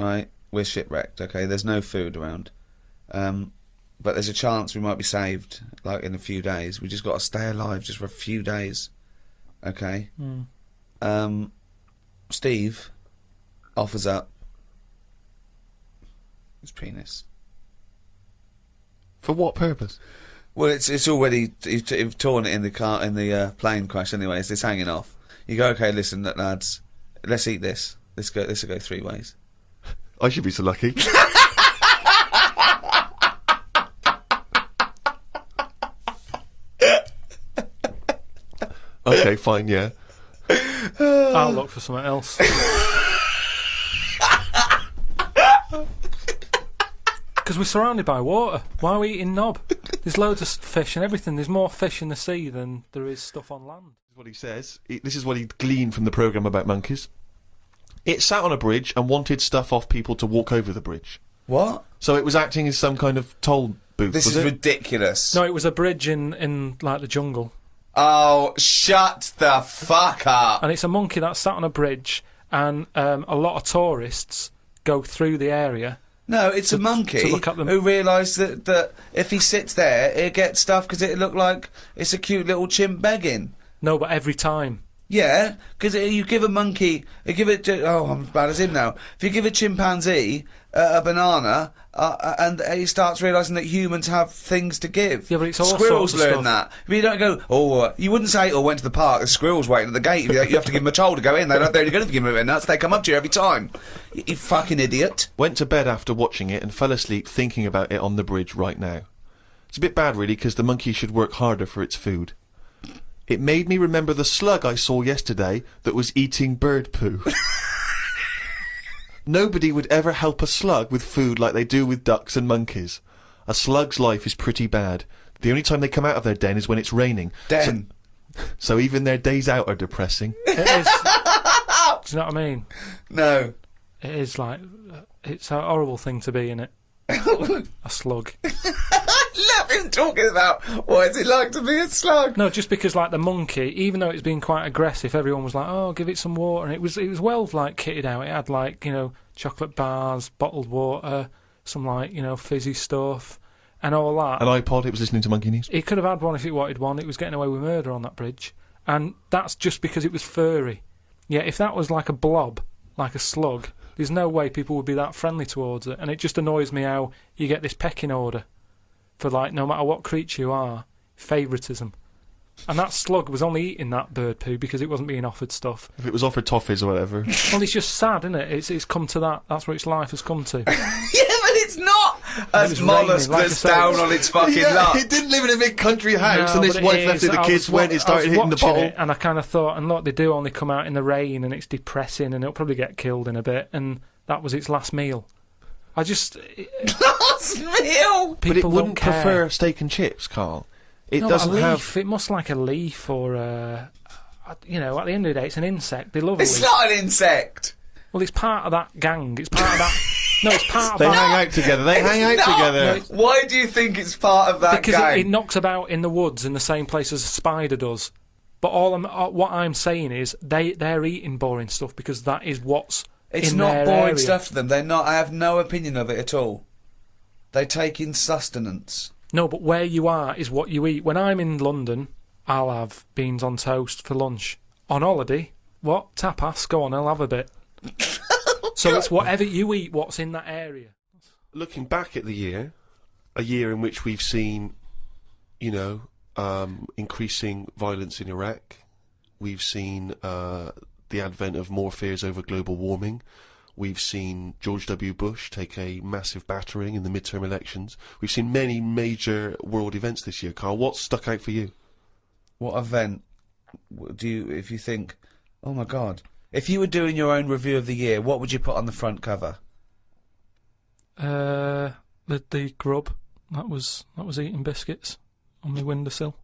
right? We're shipwrecked, okay? There's no food around. But there's a chance we might be saved, like, in a few days. We just got to stay alive just for a few days, okay? Steve offers up his penis. For what purpose? Well, it's already... You've torn it in the plane crash anyway, so it's hanging off. You go, okay, listen, lads, let's eat this. This will go 3 ways. I should be so lucky. Okay, fine, yeah. I'll look for something else. Because we're surrounded by water. Why are we eating knob? There's loads of fish and everything. There's more fish in the sea than there is stuff on land. This is what he says. This is what he gleaned from the programme about monkeys. It sat on a bridge and wanted stuff off people to walk over the bridge. What? So it was acting as some kind of toll booth, This was is it? ridiculous. No, it was a bridge in like, the jungle. Oh, shut the fuck up. And it's a monkey that sat on a bridge, and a lot of tourists go through the area. No, it's a monkey to look at them. who realised that if he sits there, he'll get stuff because it look like it's a cute little chimp begging. No, but every time. Yeah, because you give a monkey, I'm as bad as him now. If you give a chimpanzee a banana, and he starts realising that humans have things to give. Yeah, but it's all squirrels sorts of learn stuff. that. But you don't go, you wouldn't say, went to the park, the squirrels waiting at the gate. You have to give them a toll to go in. They're only going to give them a nuts. They come up to you every time. You fucking idiot. Went to bed after watching it and fell asleep thinking about it on the bridge right now. It's a bit bad, really, because the monkey should work harder for its food. It made me remember the slug I saw yesterday that was eating bird poo. Nobody would ever help a slug with food like they do with ducks and monkeys. A slug's life is pretty bad. The only time they come out of their den is when it's raining. Den. So even their days out are depressing. It is. Do you know what I mean? No. It is like... It's a horrible thing to be, innit? A slug. I love him talking about what is it like to be a slug. No, just because, like, the monkey, even though it's been quite aggressive, everyone was like, oh, give it some water. And it was well, like, kitted out. It had, like, chocolate bars, bottled water, some, like, fizzy stuff, and all that. An iPod, it was listening to Monkey News. It could have had one if it wanted one. It was getting away with murder on that bridge. And that's just because it was furry. Yeah, if that was like a blob, like a slug, there's no way people would be that friendly towards it. And it just annoys me how you get this pecking order for, like, no matter what creature you are, favouritism. And that slug was only eating that bird poo because it wasn't being offered stuff. If it was offered toffees or whatever. Well, it's just sad, isn't it? It's come to that. That's what its life has come to. Yeah, but it's not as was mollusk raining, like that's I said. down on its fucking Yeah, luck. it didn't live in a big country house, No, and this but wife it left is. it, the kids went, it started hitting the bottle. It, and I kind of thought, and look, they do only come out in the rain, and it's depressing, and it'll probably get killed in a bit, and that was its last meal. I just... Last meal! But it people wouldn't don't care. prefer steak and chips, Carl. It No, doesn't a leaf. have... It must like a leaf or at the end of the day, it's an insect. They love a It's leaf. not an insect. Well, it's part of that gang. It's part of that... No, it's part of They that... hang out together. They hang out It's not. together. No, Why do you think it's part of that because gang? it knocks about in the woods in the same place as a spider does. But what I'm saying is they're eating boring stuff because that is what's It's in not their boring area. stuff to them. They're not. I have no opinion of it at all. They take in sustenance. No, but where you are is what you eat. When I'm in London, I'll have beans on toast for lunch. On holiday, what? Tapas? Go on, I'll have a bit. So it's whatever you eat, what's in that area. Looking back at the year, a year in which we've seen, increasing violence in Iraq, we've seen the advent of more fears over global warming, we've seen George W. Bush take a massive battering in the midterm elections, we've seen many major world events this year. Carl, what's stuck out for you? What event do you, if you think, oh my God, if you were doing your own review of the year, what would you put on the front cover? The grub that was eating biscuits on the windowsill.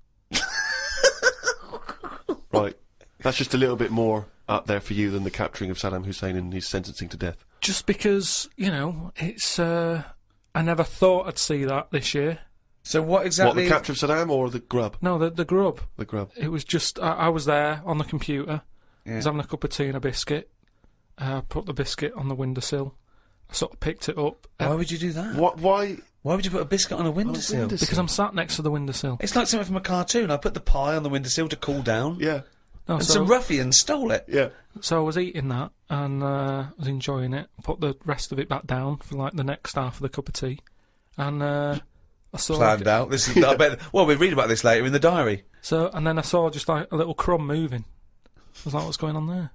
Right, that's just a little bit more up there for you than the capturing of Saddam Hussein and his sentencing to death. Just because it's I never thought I'd see that this year. So what exactly? What, the capture of Saddam or the grub? No, the grub. The grub. It was just I was there on the computer. Yeah. I was having a cup of tea and a biscuit. I put the biscuit on the windowsill, I sort of picked it up. Why would you do that? Why? Why would you put a biscuit on a windowsill? Because I'm sat next to the windowsill. It's like something from a cartoon. I put the pie on the windowsill to cool down. Yeah. No, And so, some ruffians stole it. Yeah. so I was eating that and was enjoying it. Put the rest of it back down for like the next half of the cup of tea, and I saw Planned out. This is. I bet. Well, we read about this later in the diary. So and then I saw just like a little crumb moving. I was like, what's going on there?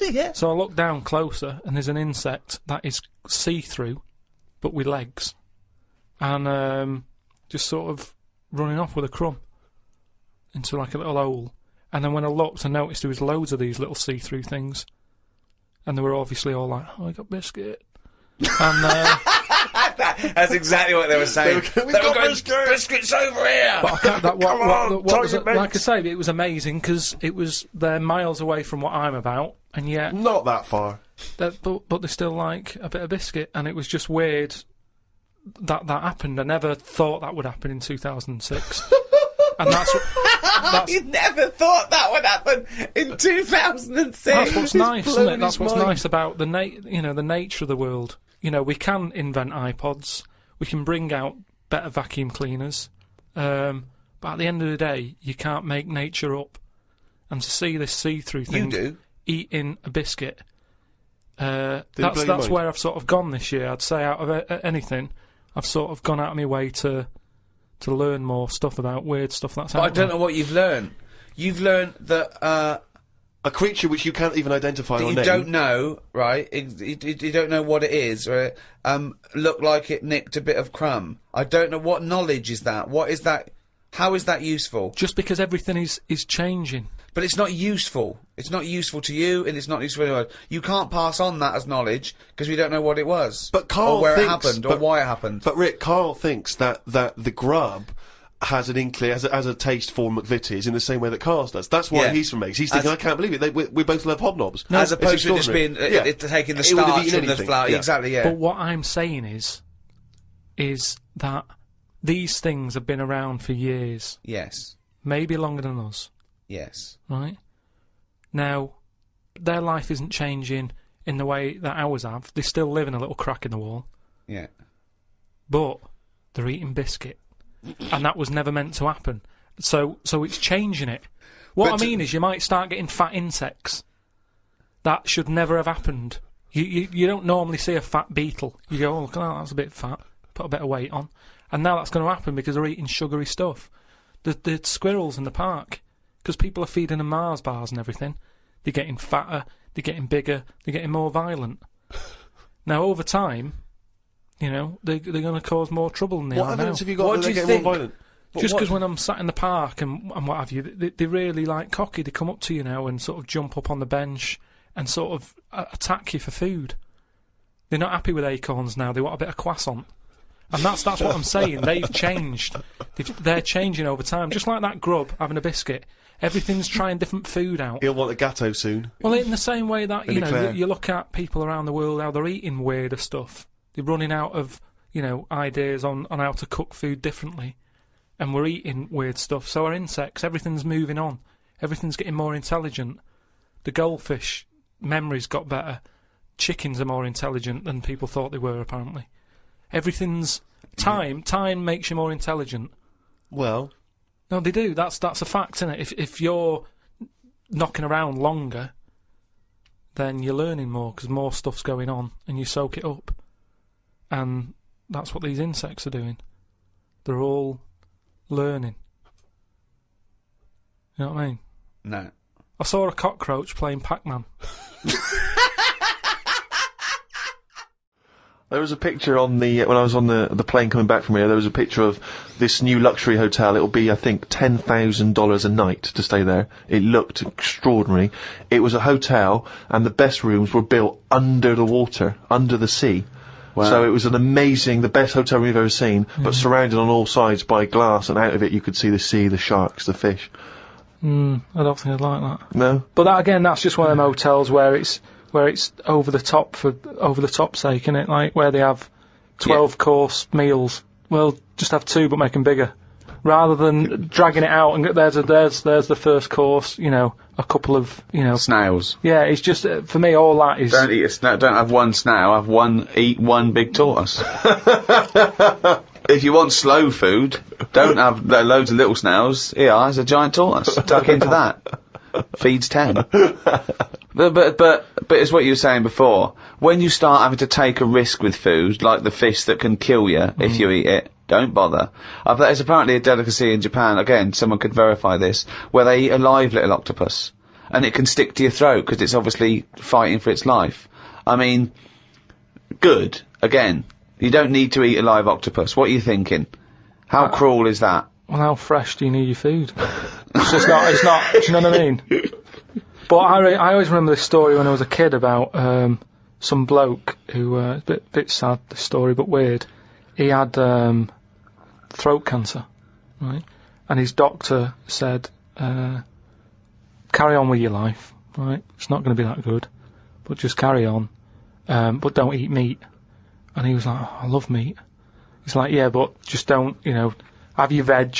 Yeah. So I looked down closer, and there's an insect that is see-through, but with legs, and just sort of running off with a crumb into like a little hole. And then when I looked, I noticed there was loads of these little see-through things, and they were obviously all like, "Oh, I got biscuit," and That's exactly what they were saying. We've got biscuits over here. but I can't, that, what was target it, like I say, it was amazing because they're miles away from what I'm about, and yet, Not that far. but they still like a bit of biscuit, and it was just weird that happened. I never thought that would happen in 2006, and that's You never thought that would happen in 2006. that's what's nice, isn't blowing it? That's his what's mind. nice about the the nature of the world. You know, we can invent iPods, we can bring out better vacuum cleaners, but at the end of the day, you can't make nature up. And to see this see-through thing You do. eating a biscuit, blow your that's mind? where I've sort of gone this year. I'd say out of anything, I've sort of gone out of my way to learn more stuff about weird stuff that's But out I don't there. know what you've learned. You've learned that A creature which you can't even identify that or you name. don't know, right? You don't know what it is, right? Looked like it nicked a bit of crumb. I don't know what knowledge is that. What is that? How is that useful? Just because everything is changing. But it's not useful. It's not useful to you, and it's not useful to anyone. You can't pass on that as knowledge because we don't know what it was, But Carl or where thinks, it happened, or but- why it happened. But Rick, Carl thinks that the grub has an inkling, has a taste for McVitie's in the same way that Carl does. That's why Yeah. he's from Meg's. He's thinking, I can't believe it. We both love hobnobs. As It's opposed to just being extraordinary. taking the He would have starch eaten from the anything, flour. yeah. Exactly, yeah. But what I'm saying is that these things have been around for years, Yes. maybe longer than us, Yes. right? Now, their life isn't changing in the way that ours have. They still live in a little crack in the wall, Yeah. but they're eating biscuit, and that was never meant to happen. So it's changing it. What But I mean is, you might start getting fat insects. That should never have happened. You don't normally see a fat beetle. You go, oh, look at that, that's a bit fat. Put a bit of weight on. And now that's going to happen because they're eating sugary stuff. The squirrels in the park, because people are feeding them Mars bars and everything, they're getting fatter, they're getting bigger, they're getting more violent. Now, over time, you know, they're going to cause more trouble than they What are now. evidence have you got What that do they're you getting think? more violent? Just what- because when I'm sat in the park and what have you, they really like cocky. They come up to you now and sort of jump up on the bench and sort of attack you for food. They're not happy with acorns now. They want a bit of croissant. And that's what I'm saying. They've changed. They're changing over time. Just like that grub having a biscuit. Everything's trying different food out. He'll want a gatto soon. Well, in the same way that, you know, Eclair. you look at people around the world, how they're eating weirder stuff. They're running out of, you know, ideas on how to cook food differently. And we're eating weird stuff. So our insects, everything's moving on. Everything's getting more intelligent. The goldfish memories got better. Chickens are more intelligent than people thought they were, apparently. Everything's... Time makes you more intelligent. Well, No, they do. That's a fact, isn't it? If you're knocking around longer, then you're learning more because more stuff's going on and you soak it up. And that's what these insects are doing. They're all learning. You know what I mean? No. I saw a cockroach playing Pac-Man. there was a picture on the when I was on the plane coming back from here. There was a picture of this new luxury hotel. It'll be, I think, $10,000 a night to stay there. It looked extraordinary. It was a hotel, and the best rooms were built under the water, under the sea. Wow. So it was the best hotel we've ever seen, but surrounded on all sides by glass, and out of it you could see the sea, the sharks, the fish. I don't think I'd like that. No? But that again, that's just one of them hotels where it's over the top for over the top sake, innit? Like where they have 12 course meals. Well, just have 2 but make them bigger. rather than dragging it out and there's the first course, you know, a couple of, you know, snails. Yeah, it's just for me all that is. Don't eat a snail. Don't have one snail. Eat one big tortoise. If you want slow food, don't have loads of little snails. Here, there's a giant tortoise. Tuck into that. Feeds 10. But it's what you were saying before. When you start having to take a risk with food, like the fish that can kill you if you eat it, don't bother. There's apparently a delicacy in Japan, again, someone could verify this, where they eat a live little octopus. And it can stick to your throat, because it's obviously fighting for its life. I mean, good. Again, you don't need to eat a live octopus. What are you thinking? How cruel is that? Well, how fresh do you need your food? It's not, do you know what I mean? But I always remember this story when I was a kid about, some bloke who, a bit sad, this story, but weird. He had, throat cancer, right? And his doctor said, carry on with your life, right? It's not going to be that good, but just carry on, but don't eat meat. And he was like, oh, I love meat. He's like, yeah, but just don't, you know, have your veg,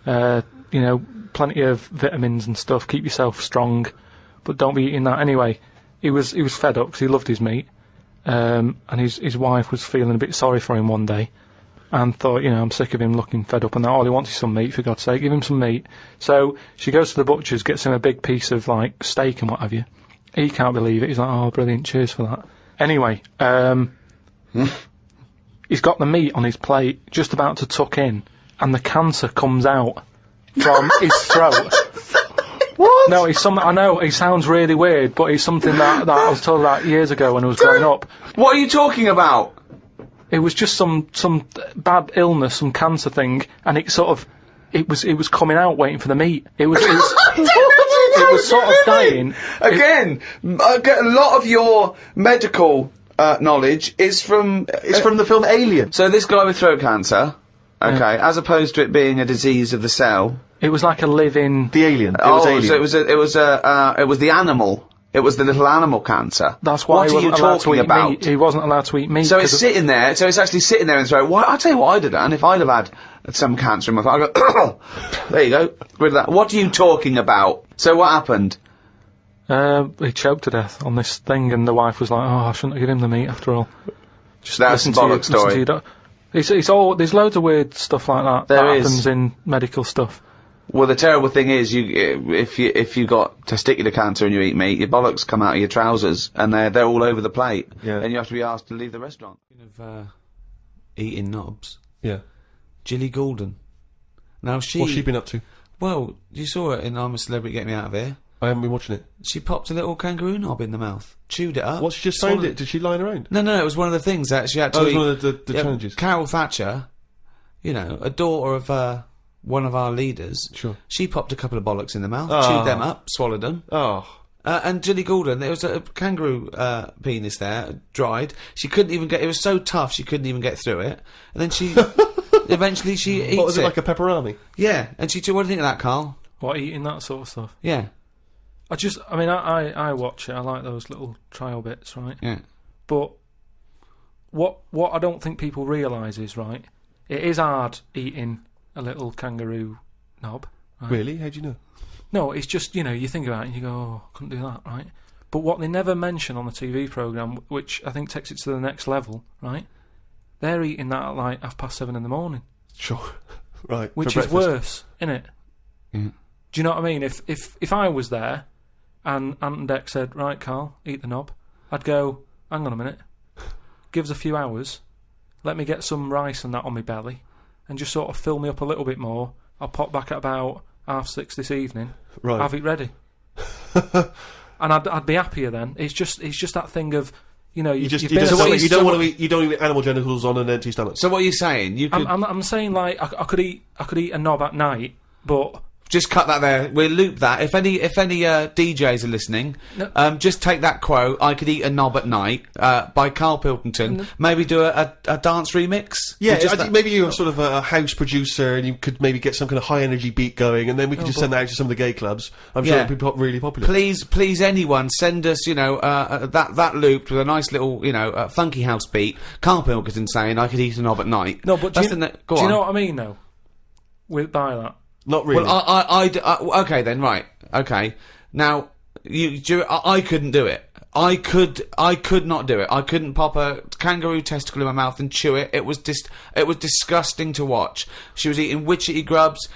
you know, plenty of vitamins and stuff, keep yourself strong, but don't be eating that. Anyway, he was fed up because he loved his meat, and his wife was feeling a bit sorry for him one day, and thought, you know, I'm sick of him looking fed up and that, all he wants is some meat, for God's sake, give him some meat. So she goes to the butcher's, gets him a big piece of, like, steak and what have you. He can't believe it, he's like, oh, brilliant, cheers for that. Anyway, he's got the meat on his plate, just about to tuck in, and the cancer comes out from his throat. What? No, it's something, I know, it sounds really weird, but it's something that I was told about years ago when I was growing up. What are you talking about? It was just some bad illness, some cancer thing, and it sort of, it was coming out waiting for the meat. It was sort of dying. Again, a lot of your medical knowledge is from the film Alien. So this guy with throat cancer, okay, as opposed to it being a disease of the cell. It was like a living. The alien. It was Alien. So it was the animal. It was the little animal cancer. That's why what are you talking about? Meat. He wasn't allowed to eat meat. So it's sitting there. So it's actually sitting there in the throat. Why? I'll tell you what I'd have done if I'd have had some cancer in my throat. I'd go, there you go, rid of that. What are you talking about? So what happened? He choked to death on this thing, and the wife was like, "Oh, I shouldn't have given him the meat after all." Just that's a bollock story. It's all. There's loads of weird stuff like that. There that is. happens in medical stuff. Well, the terrible thing is, if you got testicular cancer and you eat meat, your bollocks come out of your trousers, and they're all over the plate. Yeah. And you have to be asked to leave the restaurant. Of eating knobs. Yeah. Jilly Goulden. Now What's she been up to? Well, you saw it in I'm a Celebrity, Get Me Out of Here. I haven't been watching it. She popped a little kangaroo knob in the mouth, chewed it up. What, she just found it? Did she line around? No, it was one of the things that she had to eat. It was one of the challenges. Carol Thatcher, you know, a daughter of one of our leaders. Sure. She popped a couple of bollocks in the mouth, chewed them up, swallowed them. Oh. And Jilly Goulden, there was a kangaroo penis there, dried. She couldn't even get. It was so tough she couldn't even get through it. And then she, eventually she eats it. What was it, like a pepperoni? Yeah. And she. What do you think of that, Carl? What, eating that sort of stuff? Yeah. I watch it. I like those little trial bits, right? Yeah. But what I don't think people realise is, right, it is hard eating a little kangaroo knob. Right? Really? How do you know? No, it's just, you know, you think about it and you go, oh, I couldn't do that, right? But what they never mention on the TV programme, which I think takes it to the next level, right? They're eating that at like 7:30 in the morning. Sure. Right. Which is worse, innit? Yeah. Do you know what I mean? If I was there and Ant and Dec said, right, Carl, eat the knob, I'd go, hang on a minute, give us a few hours, let me get some rice and that on my belly, and just sort of fill me up a little bit more. I'll pop back at about 6:30 this evening, right. Have it ready. And I'd be happier then. It's just that thing of, you know, you don't want to eat animal genitals on an empty stomach. So what are you saying? You could I'm saying, like, I could eat a knob at night, but just cut that there. We'll loop that. If any DJs are listening, no. Just take that quote. I could eat a knob at night by Karl Pilkington. No. Maybe do a dance remix. Yeah, I think maybe you're sort of a house producer, and you could maybe get some kind of high energy beat going, and then we could just send that out to some of the gay clubs. I'm sure it'd be really popular. Please, anyone send us, you know, that looped with a nice little, you know, funky house beat. Karl Pilkington saying I could eat a knob at night. No, but do you know what I mean? Though, by that. Not really. Well, okay then, right. Okay. Now, I couldn't do it. I could not do it. I couldn't pop a kangaroo testicle in my mouth and chew it. It was disgusting to watch. She was eating witchetty grubs.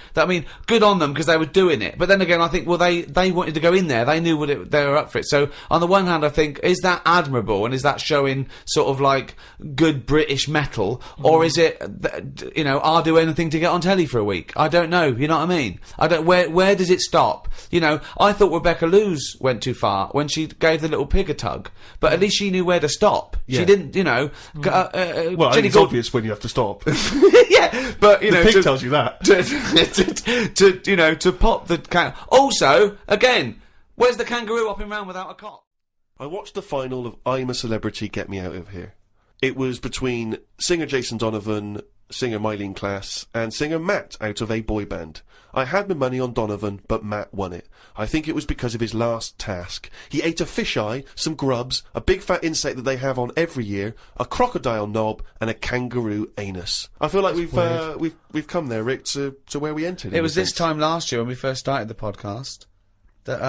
Good on them because they were doing it. But then again, I think, well, they wanted to go in there. They knew they were up for it. So on the one hand, I think, is that admirable and is that showing sort of like good British metal, or is it, I'll do anything to get on telly for a week? I don't know. You know what I mean? Where does it stop? I thought Rebecca Lewis went too far when she gave the little pig a tug, but at least she knew where to stop. Yeah. She didn't, well, it's obvious when you have to stop. Yeah, but the pig tells you that. To pop the kangaroo. Also, again, where's the kangaroo hopping around without a cop? I watched the final of I'm a Celebrity, Get Me Out of Here. It was between singer Jason Donovan, singer Mylene Klass, and singer Matt out of a boy band. I had my money on Donovan, but Matt won it. I think it was because of his last task. He ate a fisheye, some grubs, a big fat insect that they have on every year, a crocodile knob, and a kangaroo anus. I feel like we've come there, Rick, to where we entered. It was this time last year when we first started the podcast that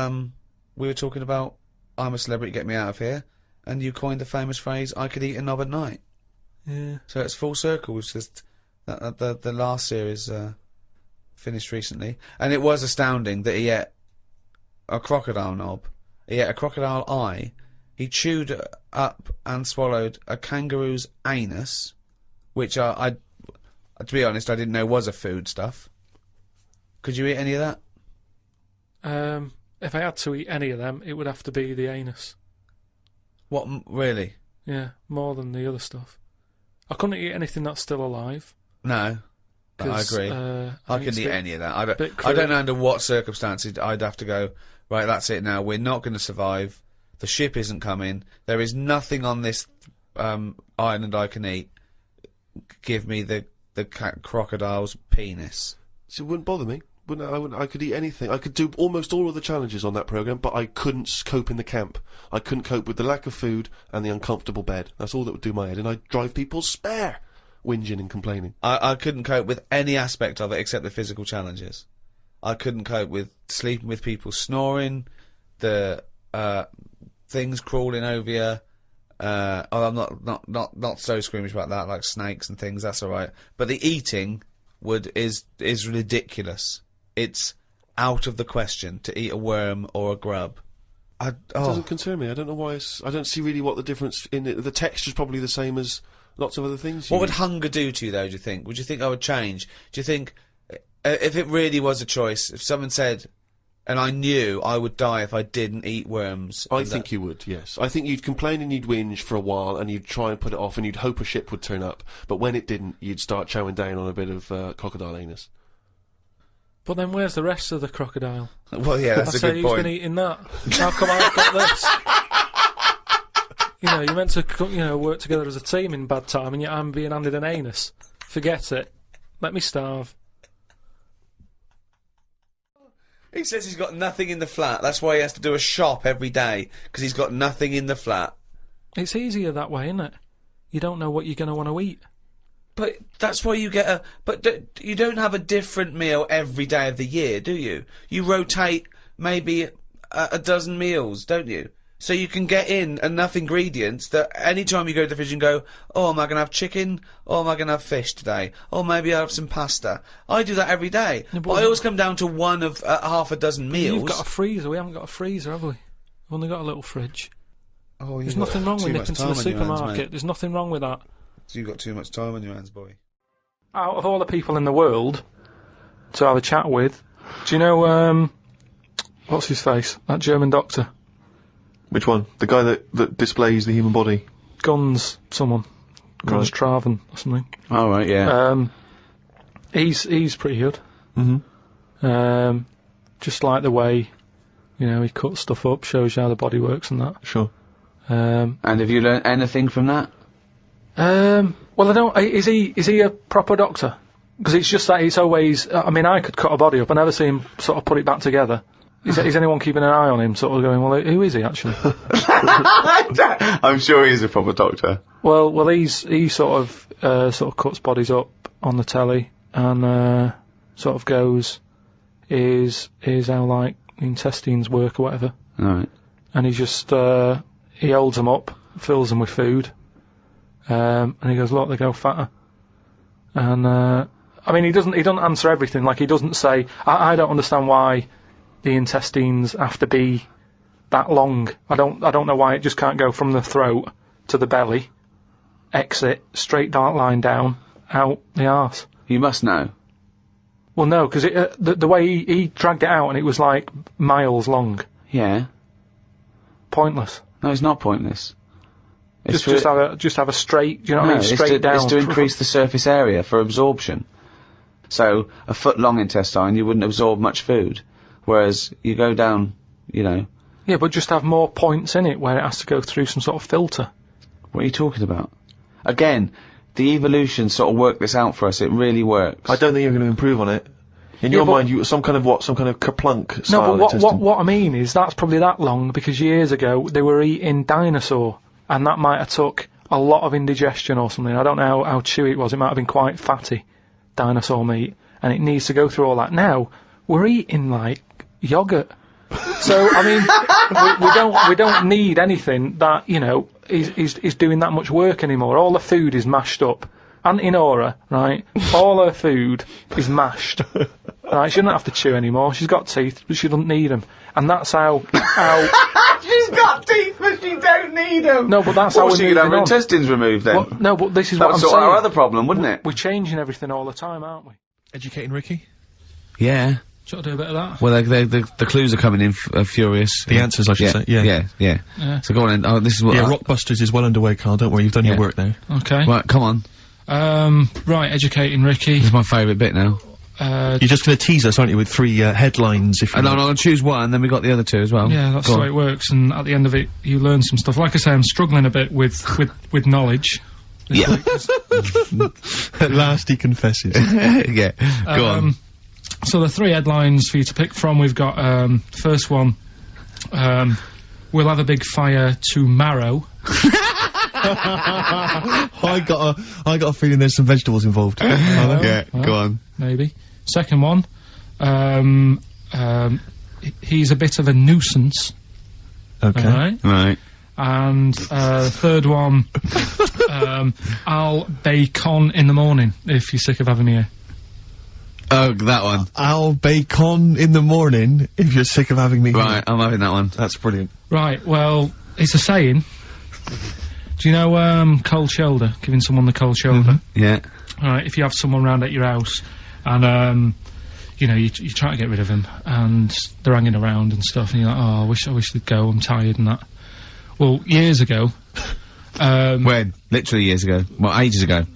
we were talking about I'm a Celebrity, Get Me Out of Here, and you coined the famous phrase I could eat a knob at night. Yeah. So it's full circle. It's just the last series finished recently, and it was astounding that he ate a crocodile knob, he ate a crocodile eye, he chewed up and swallowed a kangaroo's anus, which I to be honest, I didn't know was a food stuff. Could you eat any of that? If I had to eat any of them, it would have to be the anus. What, really? Yeah, more than the other stuff. I couldn't eat anything that's still alive. No, I agree. I couldn't eat any of that. I don't know under what circumstances I'd have to go, right, that's it now, we're not going to survive, the ship isn't coming, there is nothing on this island I can eat, give me the crocodile's penis. So it wouldn't bother me. I could eat anything. I could do almost all of the challenges on that programme, but I couldn't cope in the camp. I couldn't cope with the lack of food and the uncomfortable bed. That's all that would do my head, and I'd drive people spare, whinging and complaining. I couldn't cope with any aspect of it except the physical challenges. I couldn't cope with sleeping with people snoring, the things crawling over you. I'm not so squeamish about that, like snakes and things. That's all right. But the eating is ridiculous. It's out of the question to eat a worm or a grub. It doesn't concern me. I don't know why. I don't see really what the difference in it. The texture's probably the same as lots of other things. What would hunger do to you, though, do you think? Would you think I would change? Do you think, if it really was a choice, if someone said, and I knew I would die if I didn't eat worms... I think you would, yes. I think you'd complain and you'd whinge for a while, and you'd try and put it off, and you'd hope a ship would turn up. But when it didn't, you'd start chowing down on a bit of crocodile anus. But then where's the rest of the crocodile? Well, yeah, that's a good point. Who's been eating that? How come I've got this? You're meant to, work together as a team in bad time, and yet I'm being handed an anus. Forget it. Let me starve. He says he's got nothing in the flat. That's why he has to do a shop every day, because he's got nothing in the flat. It's easier that way, isn't it? You don't know what you're going to want to eat. But that's why you get you don't have a different meal every day of the year, do you? You rotate maybe a dozen meals, don't you? So you can get in enough ingredients that any time you go to the fridge and go, oh, am I going to have chicken? Or am I going to have fish today? Or maybe I'll have some pasta. I do that every day. No, but I always come down to one of half a dozen meals. You've got a freezer. We haven't got a freezer, have we? We've only got a little fridge. Oh, there's nothing wrong with nipping to the supermarket. Hands, there's nothing wrong with that. So you've got too much time on your hands, boy. Out of all the people in the world to have a chat with, do you know, what's his face? That German doctor. Which one? The guy that displays the human body? Guns Traven or something. Oh, right, yeah. He's pretty good. Mm-hmm. Just like the way, he cuts stuff up, shows you how the body works and that. Sure. And have you learned anything from that? Well, I don't. Is he a proper doctor? Because it's just that it's always. I could cut a body up. I never see him sort of put it back together. Is anyone keeping an eye on him? Sort of going, well, who is he actually? I'm sure he's a proper doctor. Well, he sort of cuts bodies up on the telly, and sort of goes is how like the intestines work or whatever. Right. And he just he holds them up, fills them with food, and he goes, look, they go fatter. And I mean, he doesn't answer everything. Like, he doesn't say, I don't understand why the intestines have to be that long. I don't know why it just can't go from the throat to the belly, exit, straight dark line down, out the arse. You must know. Well, no, because the way he dragged it out, and it was like miles long. Yeah. Pointless. No, it's not pointless. It's Just have a straight, do you know what I mean? Straight down. It's to increase the surface area for absorption. So, a foot long intestine, you wouldn't absorb much food. Whereas, you go down, you know... Yeah, but just have more points in it where it has to go through some sort of filter. What are you talking about? Again, the evolution sort of worked this out for us. It really works. I don't think you're going to improve on it. In your mind, you some kind of kerplunk style No, but what I mean is that's probably that long because years ago they were eating dinosaur, and that might have took a lot of indigestion or something. I don't know how chewy it was. It might have been quite fatty, dinosaur meat, and it needs to go through all that. Now we're eating like yogurt. So I mean, we don't need anything that, you know, is doing that much work anymore. All the food is mashed up. Auntie Nora, right? All her food is mashed. Right? She doesn't have to chew anymore. She's got teeth, but she doesn't need them. And that's how. She's got teeth, but she don't need them. No, but that's how we're she moving could have her on. intestines removed then. Well, no, but this is that what would I'm sort saying. out our other problem, wouldn't it? We're changing everything all the time, aren't we? Educating Ricky? Yeah. Should I do a bit of that? Well, the clues are coming in furious. The answers, I should say. Yeah. So go on then. Oh, this is what... Yeah, Rockbusters is well underway, Carl. Don't worry, you've done your work now. Okay. Right, come on. Right, educating Ricky. This is my favourite bit now. You're just going to tease us, aren't you, with 3 headlines? If you No, I'll choose one, then we got the other 2 as well. Yeah, that's the way it works, and at the end of it, you learn some stuff. Like I say, I'm struggling a bit with knowledge. Yeah. At last he confesses. Yeah, go on. So the 3 headlines for you to pick from, we've got, first one, we'll have a big fire tomorrow. I got a feeling there's some vegetables involved. Yeah, go on. Maybe. Second one, he's a bit of a nuisance. Okay. Right. And third one, I'll bacon in the morning if you're sick of having me here. Oh, that one. I'll bacon in the morning if you're sick of having me here. Right, I'm having that one. That's brilliant. Right, well, it's a saying. Do you know, cold shoulder? Giving someone the cold shoulder? Yeah. Alright, if you have someone round at your house, and, you know, you try to get rid of them, and they're hanging around and stuff, and you're like, oh, I wish they'd go, I'm tired and that. Well, years ago... when? Literally years ago. Well, ages ago.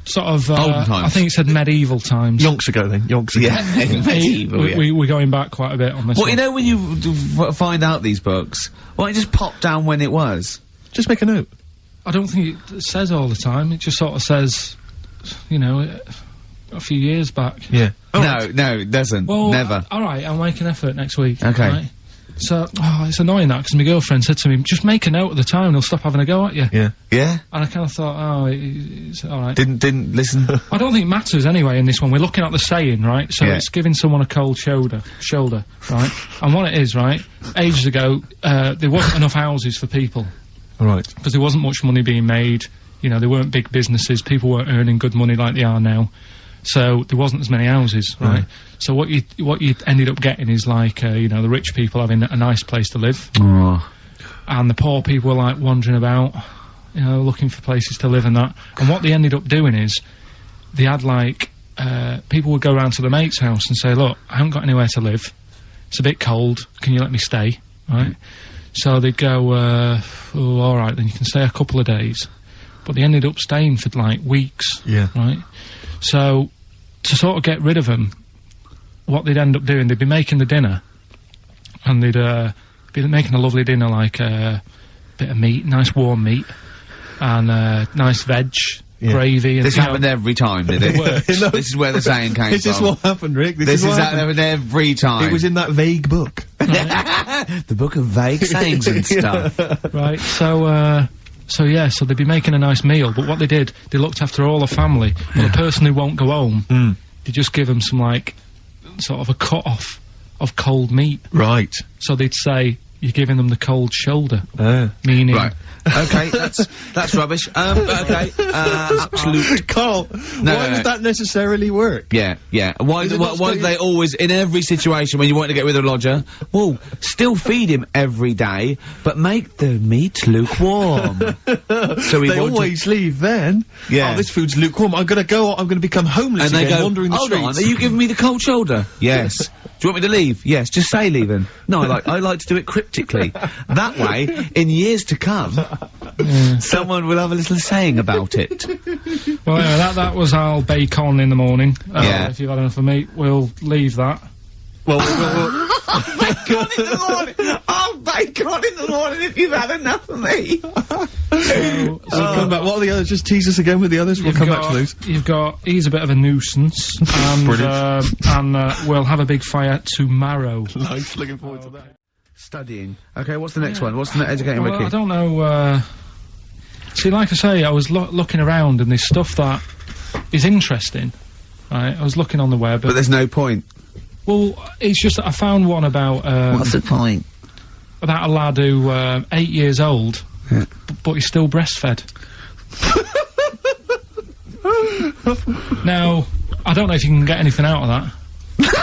Sort of, olden times. I think it said medieval times. Yonks ago then, yonks ago. Yeah, medieval, yeah. We're going back quite a bit on this Well, one. you know when you find out these books, why don't you just pop down when it was? Just make a note. I don't think it says all the time. It just sort of says, you know, a few years back. Yeah. No, it doesn't. Well, never. Alright, I'll make an effort next week. Okay. Right? So, it's annoying that, because my girlfriend said to me, just make a note at the time and he'll stop having a go at you. Yeah. Yeah? And I kind of thought, it's alright. Didn't listen? I don't think it matters anyway in this one. We're looking at the saying, right? So it's giving someone a cold shoulder, right? And what it is, right, ages ago, there wasn't enough houses for people. Right. Because there wasn't much money being made, you know, there weren't big businesses, people weren't earning good money like they are now. So there wasn't as many houses, right? So what you ended up getting is like, you know, the rich people having a nice place to live. Oh. And the poor people were like wandering about, you know, looking for places to live and that. And what they ended up doing is, they had like, people would go round to the mate's house and say, look, I haven't got anywhere to live. It's a bit cold, can you let me stay? Right? So they'd go, oh, alright, then you can stay a couple of days. But they ended up staying for like weeks. Yeah. Right? So, to sort of get rid of them, what they'd end up doing, they'd be making the dinner, and they'd be making a lovely dinner, like a bit of meat, nice warm meat, and nice veg, gravy. And this happened every time, did it? It This is where the saying came from. This is what happened, Rick. This is what happened every time. It was in that vague book. The book of vague sayings and stuff. Right, so they'd be making a nice meal, but what they did, they looked after all the family. But the person who won't go home, they just give them some, like, sort of a cut-off of cold meat. Right. So they'd say, you're giving them the cold shoulder. Meaning... Right. Okay, that's rubbish. Okay, absolute. Carl, why does that necessarily work? Yeah. Why do they always, in every situation when you want to get rid of a lodger, well, still feed him every day, but make the meat lukewarm. So they always leave then. Yeah. Oh, this food's lukewarm. I'm gonna become homeless and they again, go, wandering the hold streets. on, are you giving me the cold shoulder? Yes. Do you want me to leave? Yes. Just say leaving. No, I like to do it cryptically. That way, in years to come, someone will have a little saying about it. Well, yeah, that was our bacon in the morning. Yeah. If you've had enough of meat, we'll leave that. Well, Bacon in the morning! Oh, bacon in the morning if you've had enough of me! so come back. What are the others? Just tease us again with the others. We'll come back to those. You've got, he's a bit of a nuisance, and we'll have a big fire tomorrow. Nice, looking forward to that. Studying. Okay, what's the next one? What's the educating Well, Ricky? I don't know, see, like I say, I was looking around and there's stuff that is interesting, right? I was looking on the web. But there's no point. Well, it's just that I found one about, What's the point? about a lad who, 8 years old, Yeah. but he's still breastfed. Now, I don't know if you can get anything out of that.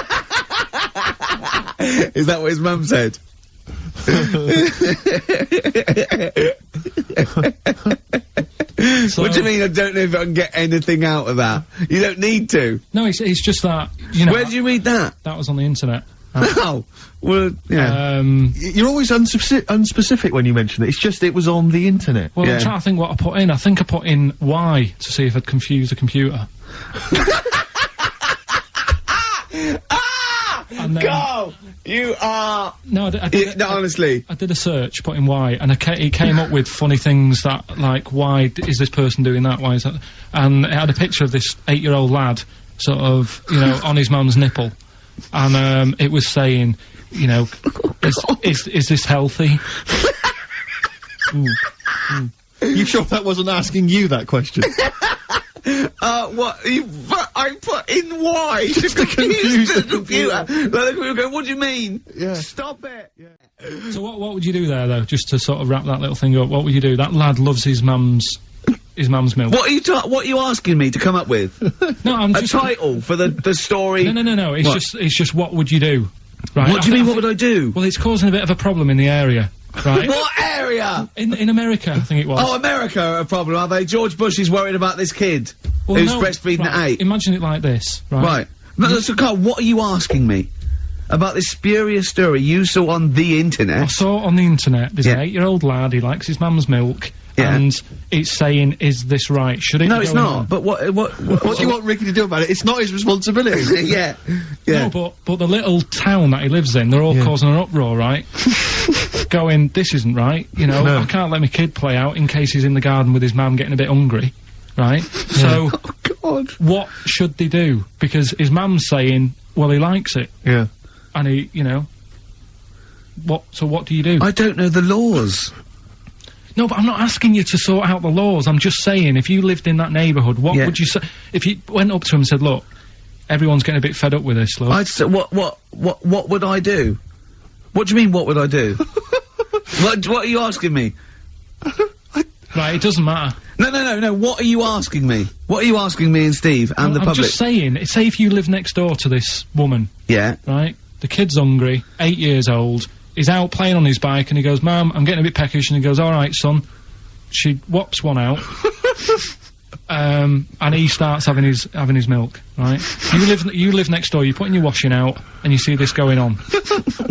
Is that what his mum said? What do you mean I don't know if I can get anything out of that? You don't need to. No, it's just that, you know... Where did you read that? That was on the internet. Oh, well, yeah. You're always unspecific when you mention it. It's just it was on the internet. Well, Yeah. I'm trying to think what I put in. I think I put in Y to see if I'd confuse the computer. And then, Go! You are... no, I did No, honestly. I did a search, put in Y, and it came up with funny things that, like, why is this person doing that? Why is that? And it had a picture of this 8-year-old lad, sort of, you know, on his mum's nipple. And, it was saying, you know, is this healthy? You sure that wasn't asking you that question? What? I put in Y to confuse the computer. Like the computer go, what do you mean? Yeah. Stop it! So what would you do there, though, just to sort of wrap that little thing up? What would you do? That lad loves his mum's milk. What are you asking me to come up with? No, I'm A just... title for the story? No, it's just what would you do? Right? What do you mean, what would I do? Well, it's causing a bit of a problem in the area, right? What area? In America, I think it was. Oh, America are a problem, are they? George Bush is worried about this kid who's no, breastfeeding right, at 8. Imagine it like this, right? Right. No, so Carl, what are you asking me? About this spurious story you saw on the I internet? saw it on the internet. There's Yeah. an 8-year-old lad. He likes his mum's milk, Yeah. and it's saying, "Is this right? Should it?" No, be it's going not. on?" But what What do you want Ricky to do about it? It's not his responsibility. yeah. No, but the little town that he lives in, they're all causing an uproar, right? Going, this isn't right. You know, No. I can't let my kid play out in case he's in the garden with his mum getting a bit hungry, right? So, God. what should they do? Because his mum's saying, well, he likes it, Yeah. and he, you know, so what do you do? I don't know the laws. No, but I'm not asking you to sort out the laws. I'm just saying, if you lived in that neighbourhood, what Yeah. would you say? If you went up to him and said, look, everyone's getting a bit fed up with this, look. I'd say, what would I do? What do you mean, what would I do? what are you asking me? Right, it doesn't matter. No, what are you asking me? What are you asking me and Steve and the I'm public? just saying, say if you live next door to this woman, Yeah. right? The kid's hungry, 8 years old, he's out playing on his bike, and he goes, Mum, I'm getting a bit peckish, and he goes, alright, son. She whops one out, and he starts having his milk, right? You live next door, you're putting your washing out, and you see this going on.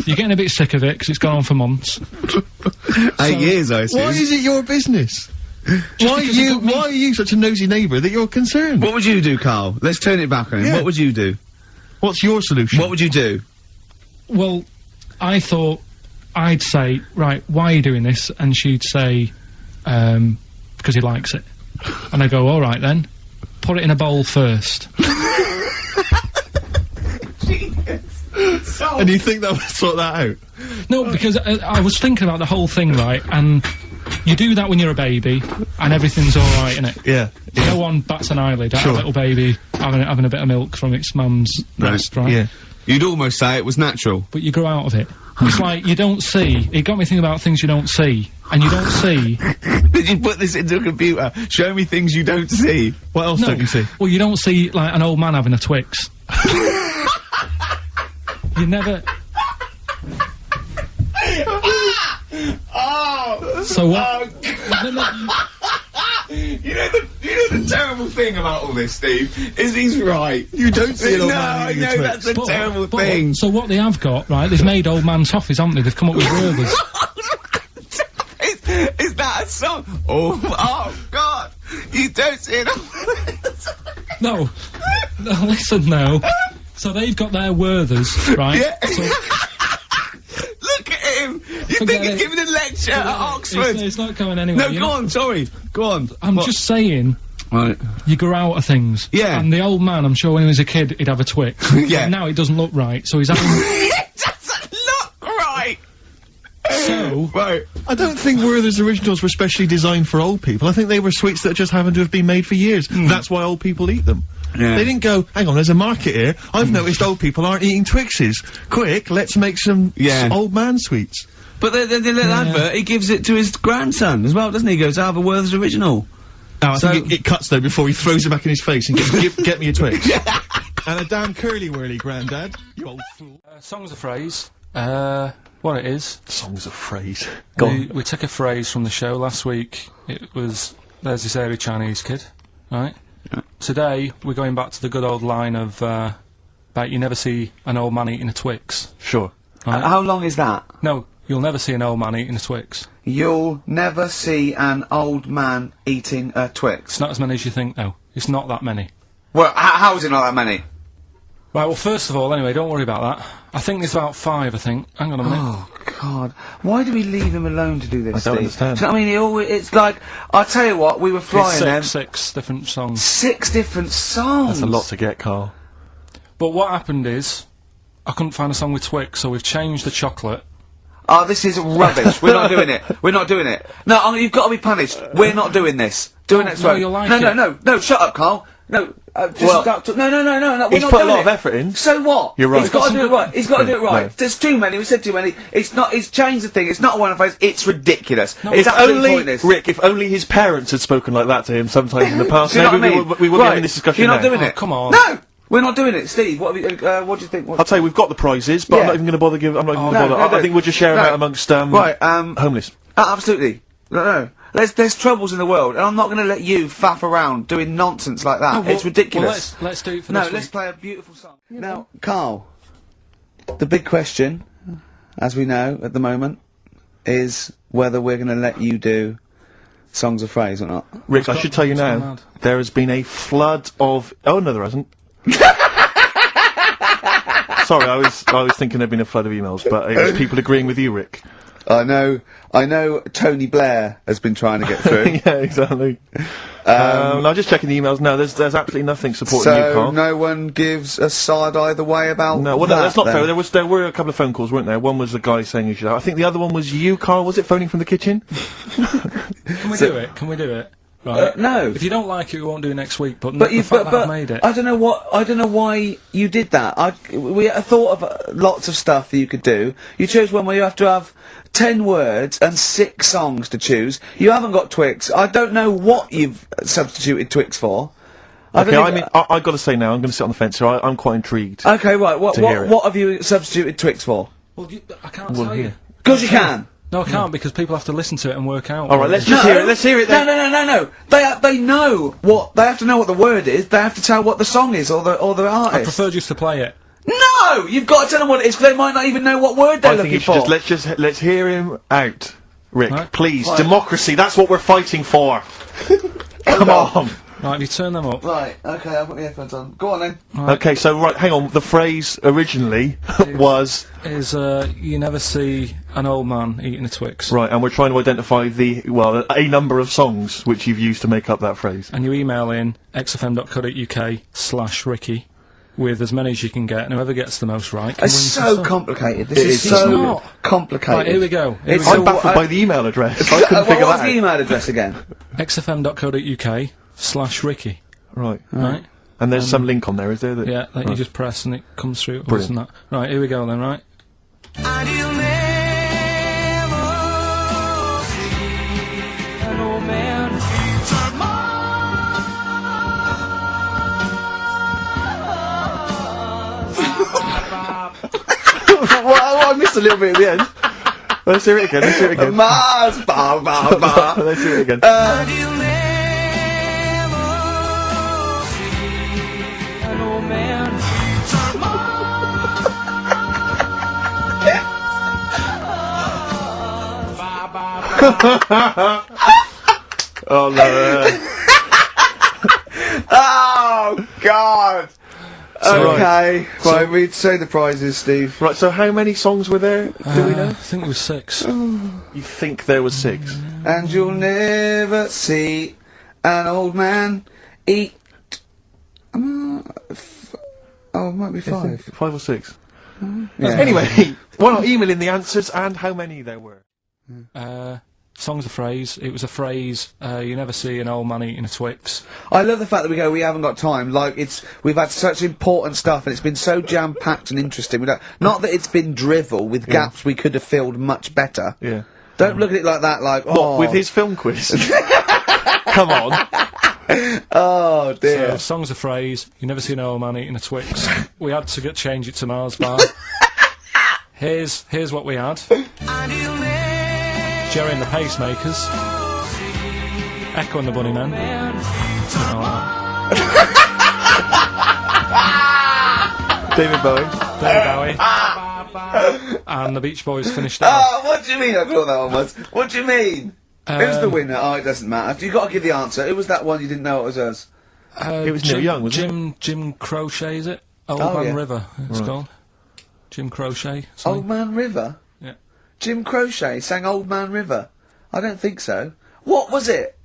You're getting a bit sick of it, because it's gone on for months. 8 years, I assume. Why is it your business? Why are you such a nosy neighbour that you're concerned? What would you do, Carl? Let's turn it back on him. Yeah. What would you do? What's your solution? What would you do? Well, I thought I'd say, right, why are you doing this? And she'd say, because he likes it. And I go, all right then, put it in a bowl first. And you think that would sort that out? No, because I was thinking about the whole thing, right? And you do that when you're a baby, and everything's all right, innit? Yeah. No one bats an eyelid at a little baby having a bit of milk from its mum's breast, right? Yeah. You'd almost say it was natural. But you grow out of it. It's like, you don't see. It got me thinking about things you don't see. And you don't see. Did you put this into a computer? Show me things you don't see. What else don't you see? Well, you don't see, like, an old man having a Twix. You never... So what? You know the terrible thing about all this, Steve, is he's right. You don't see an old man I eating a know, Twix. that's the terrible thing. So what they have got, right, they've made old man toffees, haven't they? They've come up with Werther's. Is that a song? Oh God! You don't see it. No, listen now. So they've got their Werther's, right? Yeah. So, look at him! You Forget think he's it. giving a lecture at Oxford? it's not going anywhere. No, you go know? on, sorry. Go on. I'm just saying, Right. you grow out of things. Yeah. And the old man, I'm sure when he was a kid, he'd have a Twix. Yeah. But now it doesn't look right, so he's having... It doesn't look right! So... Right. I don't think Werther's originals were specially designed for old people. I think they were sweets that just happened to have been made for years. That's why old people eat them. Yeah. They didn't go, hang on, there's a market here. I've noticed old people aren't eating Twixes. Quick, let's make some old man sweets. But the little advert, he gives it to his grandson as well, doesn't he? He goes, I have a Werther's original. I think it cuts though before he throws it back in his face and get me a Twix. And a damn curly-whirly, Grandad. You old fool. Song's a phrase. What it is. Song's a phrase. We took a phrase from the show last week. It was, there's this airy Chinese kid, right? Yeah. Today, we're going back to the good old line of, about you never see an old man eating a Twix. Sure. Right? How long is that? No, you'll never see an old man eating a Twix. You'll never see an old man eating a Twix. It's not as many as you think, though. It's not that many. Well, how is it not that many? Right, well, first of all, anyway, don't worry about that. I think there's about 5, I think. Hang on a minute. Oh, God. Why do we leave him alone to do this, I don't Steve? understand. Do you know what I mean? It's like, I'll tell you what, we were flying them. Six different songs. 6 different songs! That's a lot to get, Carl. But what happened is, I couldn't find a song with Twix, so we've changed the chocolate. Oh, this is rubbish. We're not doing it. We're not doing it. No, you've got to be punished. We're not doing this. Do it next no, week. you'll like No, shut up, Carl. No, just no, we're He's not put a doing lot it. of effort in. So what? You're right. He's got to do it right. He's got to do it right. No. There's too many. We said too many. It's not. He's changed the thing. It's not a one phrase. It's ridiculous. No, It's If absolutely only, pointless. Rick, if only his parents had spoken like that to him sometime in the past, Do you know maybe what I mean? we wouldn't be having Right. this discussion You're not now. doing Oh, it. come on. No, we're not doing it. Steve, what do you think? I'll tell you, we've got the prizes, but I'm Yeah. not even going to bother giving. I'm not even going no, to bother. no, I think we'll just share them no. out amongst Right. homeless. Absolutely. No. There's troubles in the world, and I'm not going to let you faff around doing nonsense like that. It's ridiculous. Well, let's do it for No, this let's week. play a beautiful song. Now, Carl, the big question, as we know at the moment, is whether we're going to let you do songs of phrase or not. Rick, I should tell you now, mad. there has been a flood of. Oh no, there hasn't. Sorry, I was thinking there'd been a flood of emails, but it was people agreeing with you, Rick. I know Tony Blair has been trying to get through. Yeah, exactly. I'm just checking the emails. No, there's absolutely nothing supporting you, So Carl. no one gives a side either way about No, well, that, no, that's not then. fair. There were a couple of phone calls, weren't there? One was the guy saying you should. I think the other one was you, Carl. Was it phoning from the kitchen? Can we do it? Can we do it? Right. No. If you don't like it, we won't do it next week. But, But the you, fact but, that I've but made it. I don't know why you did that. We thought of lots of stuff that you could do. You chose one where you have to have 10 words and 6 songs to choose. You haven't got Twix. I don't know what you've substituted Twix for. Okay, I mean, I've got to say now, I'm going to sit on the fence here. I'm quite intrigued. Okay, right. to hear it. What have you substituted Twix for? Well, I can't tell you. Because you can. No, I can't because people have to listen to it and work out. All right, let's just hear it. Let's hear it then. No. They know what they have to know what the word is. They have to tell what the song is or the I artist. prefer just to play it. No, you've got to tell them what it is because they might not even know what word they're I think looking you should for. let's hear him out, Rick. Right. Please, Right. democracy. That's what we're fighting for. Come on. Right, if you turn them up. Right. Okay, I've got my headphones on. Go on then. Okay, so right, hang on. The phrase originally was Is you never see an old man eating a Twix. right, and we're trying to identify a number of songs which you've used to make up that phrase. And you email in xfm.co.uk/Ricky with as many as you can get, and whoever gets the most right can It's win some so stuff. complicated. This It is is. so It's not. complicated. Right, here we go. It's I'm so- baffled by the email address. I couldn't what figure was that the out. email address again? xfm.co.uk / Ricky. Right. Right? And there's some link on there, is there? That, Yeah, that you just press and it comes through. Brilliant. That. Right, here we go then, right? Well, I missed a little bit at the end. Let's hear it again. Mars, ba ba ba. Let's hear it again. Oh no. Oh God. Okay, right, we'd say the prizes, Steve. Right, so how many songs were there? Do we know? I think it was 6. You think there was 6? And you'll never see an old man eat. Oh, it might be 5. 5 or 6. Yeah. Anyway, why not email in the answers and how many there were? Song's a phrase. It was a phrase. You never see an old man eating a Twix. I love the fact that we haven't got time. Like, we've had such important stuff and it's been so jam-packed and interesting. Not that it's been drivel with gaps we could have filled much better. Yeah. Don't look at it like that, like, oh. What, with his film quiz? Come on. Oh, dear. So, song's a phrase. You never see an old man eating a Twix. We had to change it to Mars bar. Here's what we had. Jerry and the Pacemakers. Echo and the Bunnymen. David Bowie. And the Beach Boys finished it off. Oh, what do you mean I thought that one was? What do you mean? Who's the winner? Oh, it doesn't matter. You've got to give the answer. Who was that one you didn't know it was us? It was Neil Young, wasn't it? Jim Crochet, is it? Old Oh, Man yeah. River, it's called. Jim Crochet. Old Man River? Yeah. Jim Crochet sang Old Man River? I don't think so. What was it?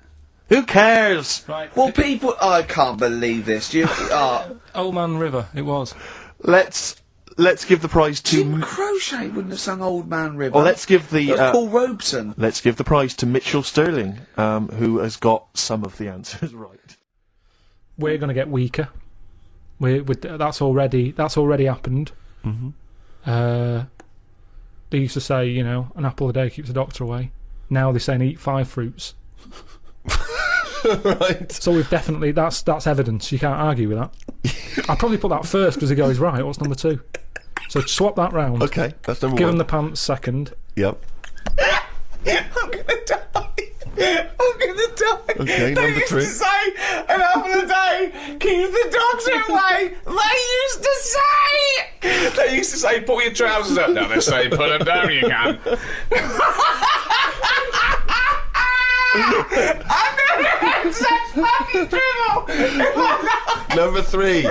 Who cares? Right. Well, people... I can't believe this. Old Man River, it was. Let's give the prize to... Jim Crochet wouldn't have sung Old Man River. Or let's give the... That was Paul Robeson. Let's give the prize to Mitchell Sterling, who has got some of the answers right. We're going to get weaker. That's already happened. Mm-hmm. They used to say, an apple a day keeps the doctor away. Now they're saying eat 5 fruits. Right. So we've definitely that's evidence. You can't argue with that. I'd probably put that first because the guy is right. What's number 2? So swap that round. Okay, that's number Give 1. him the pants second. Yep. I'm gonna die. Okay, number 3. Say an apple a day keeps the doctor away. They used to say pull your trousers up. Now they say put them down. You can. I've never had such fucking dribble. Number 3.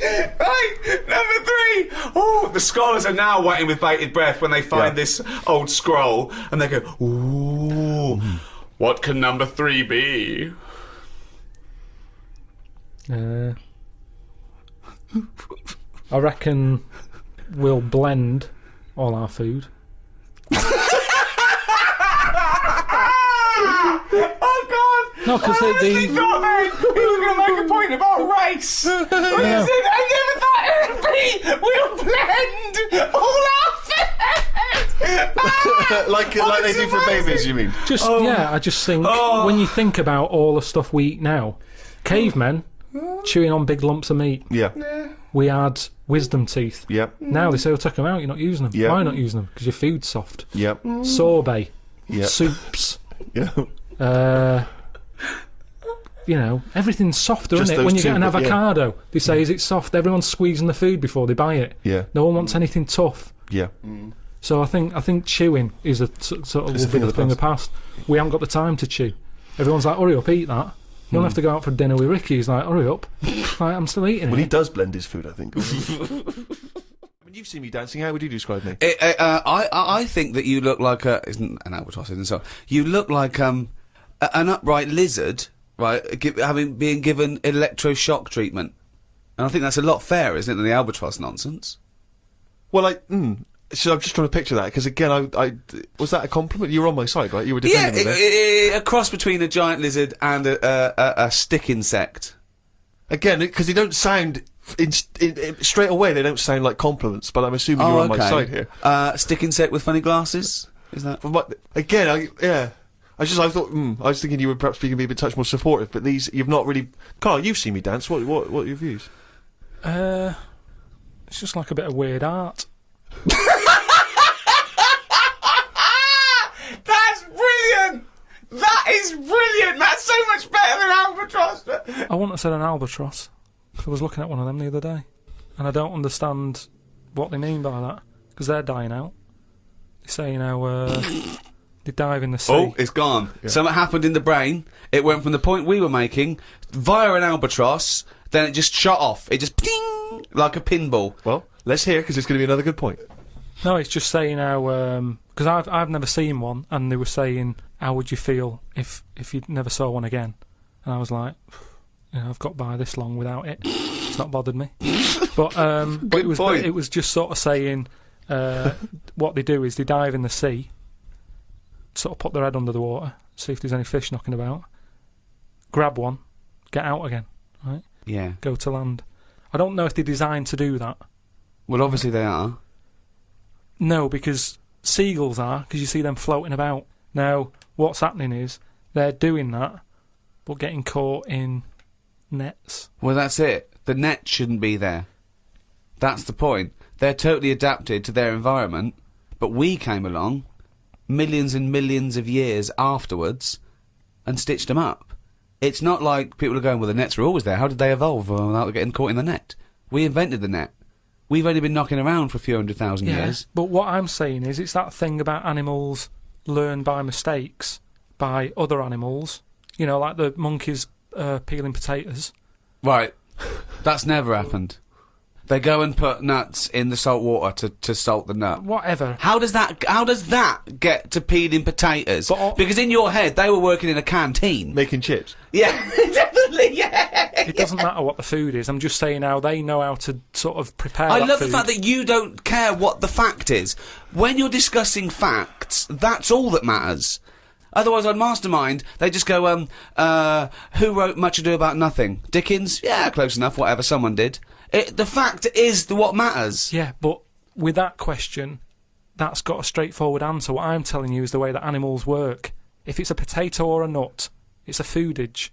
Right, number 3. Oh, the scholars are now waiting with bated breath when they find this old scroll, and they go, "Ooh, what can number 3 be?" I reckon we'll blend all our food. Oh God! No, because he was going to make a point about race. What is it? I never thought it would be. We'll blend all our food. like they do for babies, you mean? I just think when you think about all the stuff we eat now, cavemen chewing on big lumps of meat. Yeah. We had wisdom teeth. Yep. Now they say, take them out, you're not using them. Yep. Why not using them? Because your food's soft. Yep. Sorbet. Yep. Soups. Yeah. Everything's softer, Just isn't it? When you those get an two, but yeah. avocado, they say, is it soft? Everyone's squeezing the food before they buy it. Yeah. No one wants anything tough. Yeah. So I think chewing is a sort of It's a thing of the thing of the past. We haven't got the time to chew. Everyone's like, hurry up, eat that. You don't have to go out for dinner with Ricky. He's like, hurry up. Like, I'm still eating Well, it. he does blend his food, I think. I mean, you've seen me dancing. How would you describe me? I think that you look like isn't an albatross, isn't it? So you look like an upright lizard, right? Being given electroshock treatment, and I think that's a lot fairer, isn't it, than the albatross nonsense? Well, So I'm just trying to picture that, because again, I was that a compliment? You were on my side, right? You were defending me there. A cross between a giant lizard and a stick insect. Again, because they don't sound, straight away, they don't sound like compliments, but I'm assuming you're on my side here. Stick insect with funny glasses? Is that? Again, I was thinking you were perhaps being a bit touch more supportive, but you've not really. Carl, you've seen me dance. What are your views? It's just like a bit of weird art. That's brilliant! That is brilliant! That's so much better than albatross! I wouldn't have said an albatross. I was looking at one of them the other day, and I don't understand what they mean by that, because they're dying out. They say, they dive in the sea. Oh, it's gone. Yeah. Something happened in the brain. It went from the point we were making via an albatross, then it just shot off. It just ping like a pinball. Well, let's hear, because it's going to be another good point. No, it's just saying how, because I've never seen one, and they were saying, how would you feel if you never saw one again? And I was like, I've got by this long without it. It's not bothered me. But it was just sort of saying, what they do is they dive in the sea, sort of put their head under the water, see if there's any fish knocking about, grab one, get out again, right? Yeah. Go to land. I don't know if they're designed to do that. Well, obviously they are. No, because seagulls are, because you see them floating about. Now, what's happening is they're doing that, but getting caught in nets. Well, that's it. The net shouldn't be there. That's the point. They're totally adapted to their environment, but we came along millions and millions of years afterwards and stitched them up. It's not like people are going, well, the nets were always there. How did they evolve without getting caught in the net? We invented the net. We've only been knocking around for a few 100,000 years. But what I'm saying is it's that thing about animals learn by mistakes by other animals. You know, like the monkeys peeling potatoes. Right. That's never happened. They go and put nuts in the salt water to salt the nut. Whatever. How does that get to peeling potatoes? Because in your head, they were working in a canteen. Making chips. Yeah, definitely, yeah. It doesn't matter what the food is. I'm just saying how they know how to sort of prepare I that love food. the fact that you don't care what the fact is. When you're discussing facts, that's all that matters. Otherwise, on Mastermind, they just go, who wrote Much Ado About Nothing? Dickens? Yeah, close enough, whatever, someone did. The fact is what matters. Yeah, but with that question, that's got a straightforward answer. What I'm telling you is the way that animals work. If it's a potato or a nut, it's a foodage.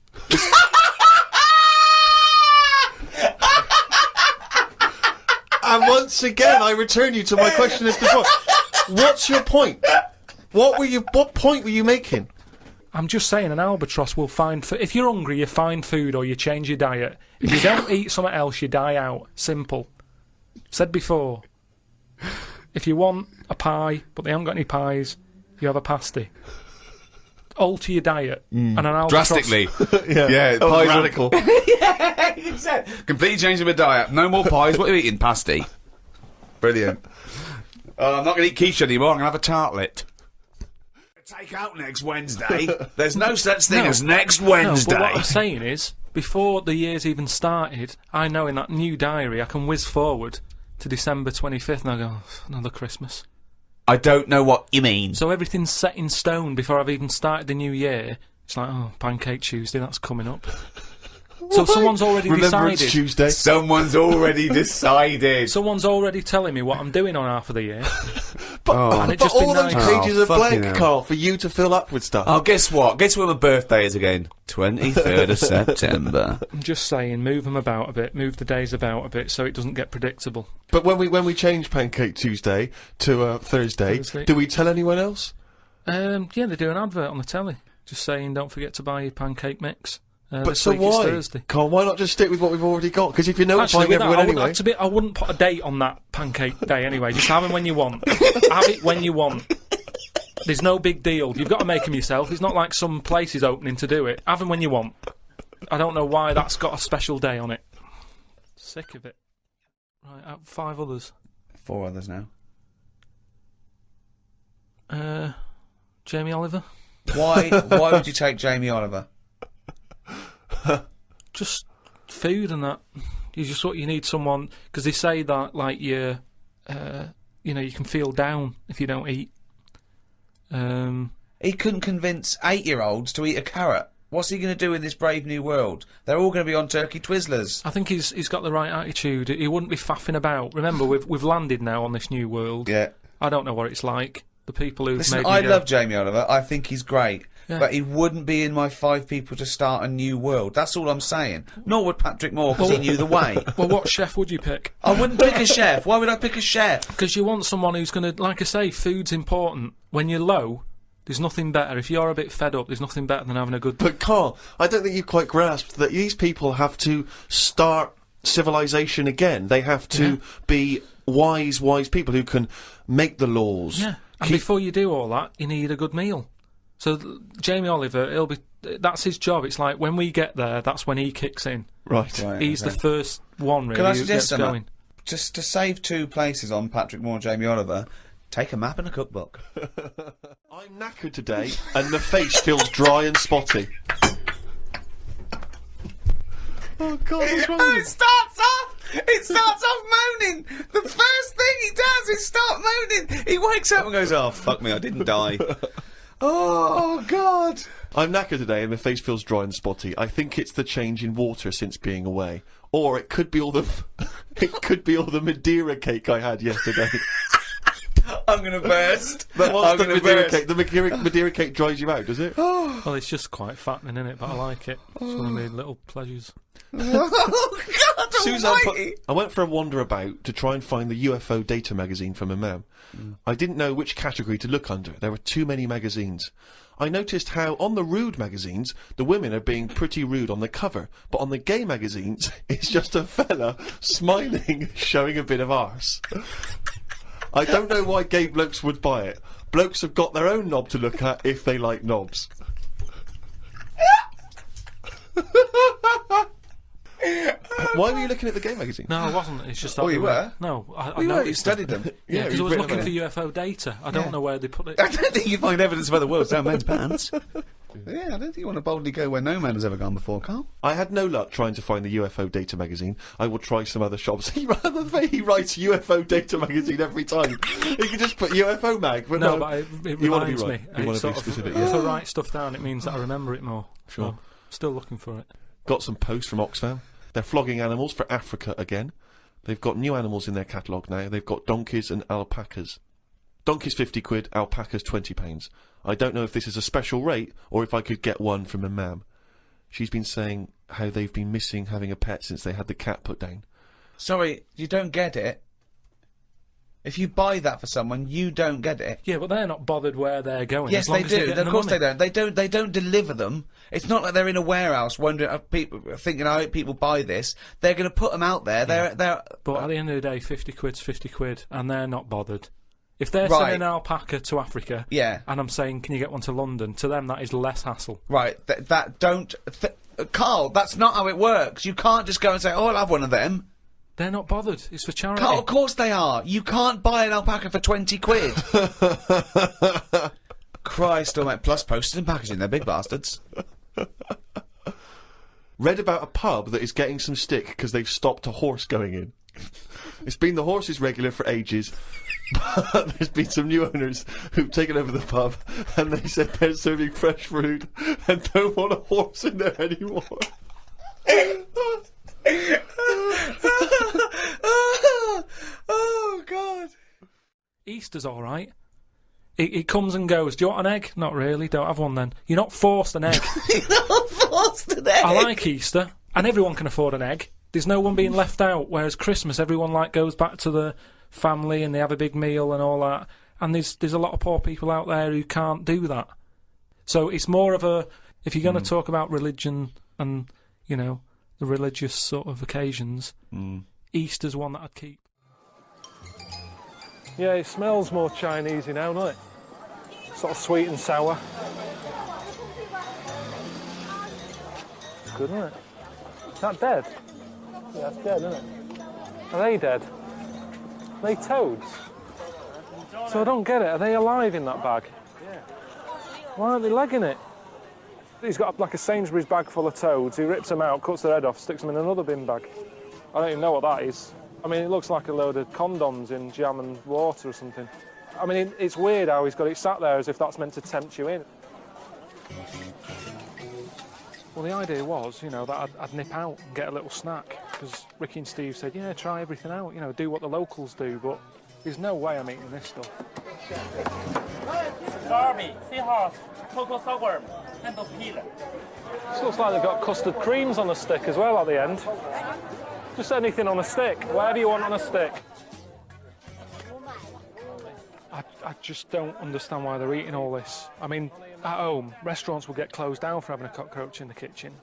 And once again, I return you to my question as before. What's your point? What point were you making? I'm just saying an albatross will find if you're hungry, you find food or you change your diet. If you don't eat something else, you die out. Simple. Said before. If you want a pie, but they haven't got any pies, you have a pasty. Alter your diet. And an albatross... Drastically. Yeah, pies are radical. Yeah, exactly. Completely changing my diet. No more pies. What are you eating? Pasty. Brilliant. I'm not going to eat quiche anymore. I'm going to have a tartlet. Take out next Wednesday. There's no such thing as next Wednesday. No, but what I'm saying is, before the year's even started, I know in that new diary I can whiz forward to December 25th and I go, another Christmas. I don't know what you mean. So everything's set in stone before I've even started the new year. It's like, oh, Pancake Tuesday, that's coming up. So someone's already Remembrance decided. Tuesday. Someone's already decided. Someone's already telling me what I'm doing on half of the year. But, it'd just but be all those nice. pages are fucking blank, hell. Carl, for you to fill up with stuff. Oh, guess what? Guess when my birthday is again? 23rd of September. I'm just saying, move them about a bit, move the days about a bit so it doesn't get predictable. But when we change Pancake Tuesday to Thursday, do we tell anyone else? Yeah, they do an advert on the telly, just saying don't forget to buy your pancake mix. But this so week it's why? Thursday. Carl, why not just stick with what we've already got? Because if you're notifying with that, everyone anyway... I wouldn't put a date on that pancake day anyway. Just have them when you want. Have it when you want. There's no big deal. You've got to make them yourself. It's not like some place is opening to do it. Have them when you want. I don't know why that's got a special day on it. Sick of it. Right, out 5 others. 4 others now. Jamie Oliver. Why would you take Jamie Oliver? Just food and that. You just you need someone, because they say that like your you know, you can feel down if you don't eat. He couldn't convince 8-year-olds to eat a carrot. What's he going to do in this brave new world? They're all going to be on turkey Twizzlers. I think he's got the right attitude. He wouldn't be faffing about. Remember, we've landed now on this new world. Yeah. I don't know what it's like. The people who've Listen, made me I go, love Jamie Oliver. I think he's great. Yeah. But he wouldn't be in my 5 people to start a new world. That's all I'm saying. Nor would Patrick Moore, because he knew the way. Well, what chef would you pick? I wouldn't pick a chef. Why would I pick a chef? Because you want someone who's going to, like I say, food's important. When you're low, there's nothing better. If you're a bit fed up, there's nothing better than having a good... But Carl, I don't think you've quite grasped that these people have to start civilization again. They have to be wise people who can make the laws. Yeah, and before you do all that, you need a good meal. So Jamie Oliver, that's his job. It's like when we get there, that's when he kicks in. Right. He's the first one, really, Can I who suggest gets going. Just to save 2 places on Patrick Moore and Jamie Oliver, take a map and a cookbook. I'm knackered today, and the face feels dry and spotty. Oh God, what's wrong with you? It starts off moaning. The first thing he does is start moaning. He wakes up and goes, "Oh fuck me, I didn't die." Oh God. I'm knackered today, and my face feels dry and spotty. I think it's the change in water since being away, or it could be all the Madeira cake I had yesterday. I'm gonna burst. But what's I'm the gonna Madeira burst. cake? The Madeira cake dries you out, does it? Well, it's just quite fattening, isn't it? But I like it. It's one of my little pleasures. Oh God Suzanne Almighty. I went for a wander about to try and find the UFO data magazine for my mum. I didn't know which category to look under. There were too many magazines. I noticed how on the rude magazines, the women are being pretty rude on the cover, but on the gay magazines, it's just a fella smiling, showing a bit of arse. I don't know why gay blokes would buy it. Blokes have got their own knob to look at if they like knobs. Why were you looking at the gay magazine? No, I wasn't. It's just... Oh, you were? No, I You noticed studied them. Yeah, because I you've was written looking about for UFO data. I don't know where they put it. I don't think you find evidence of other worlds down men's pants. Yeah, I don't think you want to boldly go where no man has ever gone before, Carl. I had no luck trying to find the UFO data magazine. I will try some other shops. He writes UFO data magazine every time. He could just put UFO mag, but No, no. but it You wanna be reminds right. me. You wanna It's be sort of- specific, If yeah. I write stuff down, it means that I remember it more. Sure. So, still looking for it. Got some posts from Oxfam. They're flogging animals for Africa again. They've got new animals in their catalogue now. They've got donkeys and alpacas. Donkeys 50 quid, alpacas 20 pounds. I don't know if this is a special rate or if I could get one from a mam. She's been saying how they've been missing having a pet since they had the cat put down. Sorry, you don't get it. If you buy that for someone, you don't get it. Yeah, but they're not bothered where they're going. Yes, as long they as they're do. getting Of the course money. they don't. They don't deliver them. It's not like they're in a warehouse wondering, people thinking, I hope people buy this. They're going to put them out there. They're. But at the end of the day, 50 quid's 50 quid, and they're not bothered. If they're Right. sending an alpaca to Africa, Yeah. and I'm saying, can you get one to London? To them, that is less hassle. Right. Carl, that's not how it works. You can't just go and say, oh, I'll have one of them. They're not bothered. It's for charity. Carl, of course they are. You can't buy an alpaca for 20 quid. Christ almighty. Plus postage and packaging. They're big bastards. Read about a pub that is getting some stick because they've stopped a horse going in. It's been the horse's regular for ages, but there's been some new owners who've taken over the pub and they said they're serving fresh food and don't want a horse in there anymore. Oh, God. Easter's all right. It comes and goes. Do you want an egg? Not really. Don't have one then. You're not forced an egg. You're not forced today. I like Easter, and everyone can afford an egg. There's no one being left out. Whereas Christmas, everyone goes back to the family and they have a big meal and all that. And there's a lot of poor people out there who can't do that. So it's more of a, if you're going to talk about religion and the religious sort of occasions, Easter's one that I'd keep. Yeah, it smells more Chinesey now, doesn't it? Sort of sweet and sour. Good, isn't it? Is that dead? Yeah, that's dead, isn't it? Are they dead? Are they toads? So I don't get it. Are they alive in that bag? Yeah. Why aren't they legging it? He's got like a Sainsbury's bag full of toads. He rips them out, cuts their head off, sticks them in another bin bag. I don't even know what that is. I mean, it looks like a load of condoms in jam and water or something. I mean, it's weird how he's got it sat there as if that's meant to tempt you in. Well, the idea was, you know, that I'd nip out and get a little snack, because Ricky and Steve said, yeah, try everything out, you know, do what the locals do, but there's no way I'm eating this stuff. Barbie, seahorse, cocoa sour, and peel. This looks like they've got custard creams on a stick as well at the end. Just anything on a stick, whatever you want on a stick. I just don't understand why they're eating all this. I mean, at home, restaurants will get closed down for having a cockroach in the kitchen.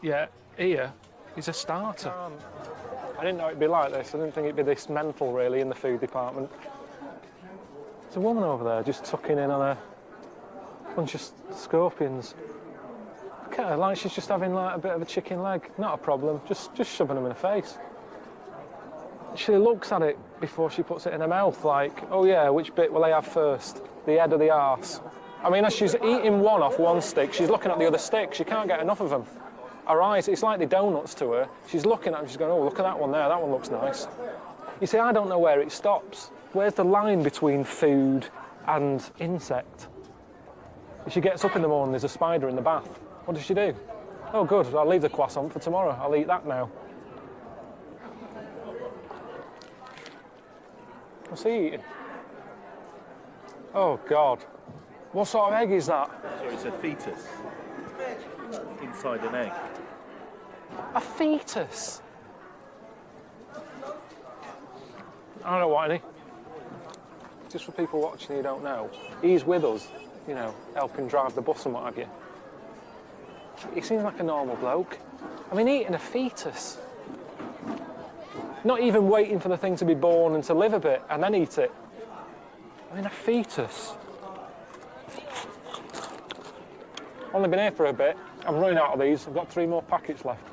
Yeah, here is a starter. I didn't know it'd be like this. I didn't think it'd be this mental, really, in the food department. There's a woman over there just tucking in on a bunch of scorpions. Look at her, like she's just having like a bit of a chicken leg. Not a problem, just shoving them in her face. She looks at it before she puts it in her mouth, like, oh yeah, which bit will I have first? The head or the arse? I mean, as she's eating one off one stick, she's looking at the other stick. She can't get enough of them. Her eyes, it's like the donuts to her. She's looking at them, she's going, oh, look at that one there, that one looks nice. You see, I don't know where it stops. Where's the line between food and insect? If she gets up in the morning, there's a spider in the bath. What does she do? Oh, good, I'll leave the croissant for tomorrow. I'll eat that now. What's he eating? Oh, God. What sort of egg is that? So it's a fetus inside an egg. A fetus? I don't want any. Just for people watching who don't know, he's with us, you know, helping drive the bus and what have you. He seems like a normal bloke. I mean, eating a fetus. Not even waiting for the thing to be born and to live a bit and then eat it. I mean, a fetus. Only been here for a bit. I'm running out of these. I've got 3 more packets left.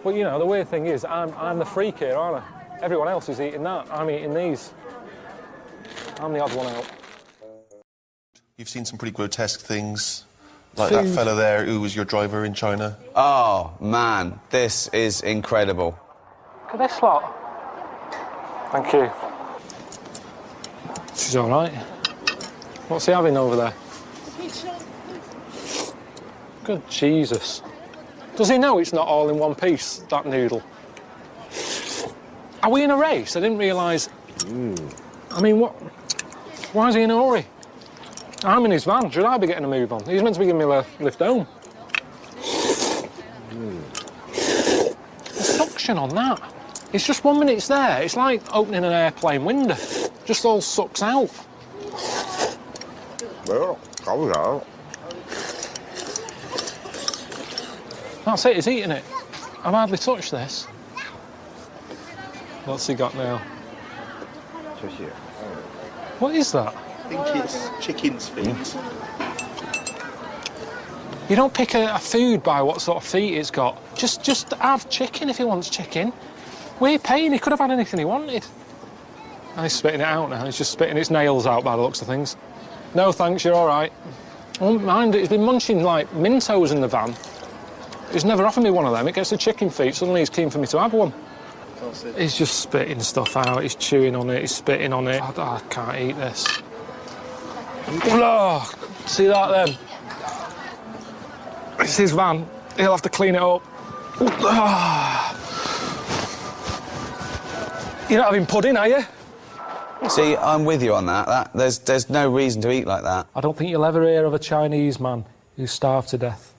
But you know, the weird thing is, I'm the freak here, aren't I? Everyone else is eating that. I'm eating these. I'm the odd one out. You've seen some pretty grotesque things, like that fella there who was your driver in China. Oh, man, this is incredible. Look at this lot. Thank you. She's all right. What's he having over there? Good Jesus. Does he know it's not all in one piece, that noodle? Are we in a race? I didn't realise. I mean, what? Why is he in a hurry? I'm in his van. Should I be getting a move on? He's meant to be giving me a lift home. The suction on that. It's just 1 minute it's there. It's like opening an airplane window. Just all sucks out. That's it, he's eating it. I've hardly touched this. What's he got now? What is that? I think it's chicken's feet. You don't pick a food by what sort of feet it's got. Just have chicken if he wants chicken. We're paying, he could have had anything he wanted. And he's spitting it out now. He's just spitting its nails out by the looks of things. No thanks, you're all right. I won't mind it. He's been munching like Mintos in the van. He's never offered me one of them. It gets the chicken feet. Suddenly he's keen for me to have one. He's just spitting stuff out. He's chewing on it. He's spitting on it. I can't eat this. Oh, see that then? It's his van. He'll have to clean it up. You're not having pudding, are you? See, I'm with you on that. There's no reason to eat like that. I don't think you'll ever hear of a Chinese man who's starved to death.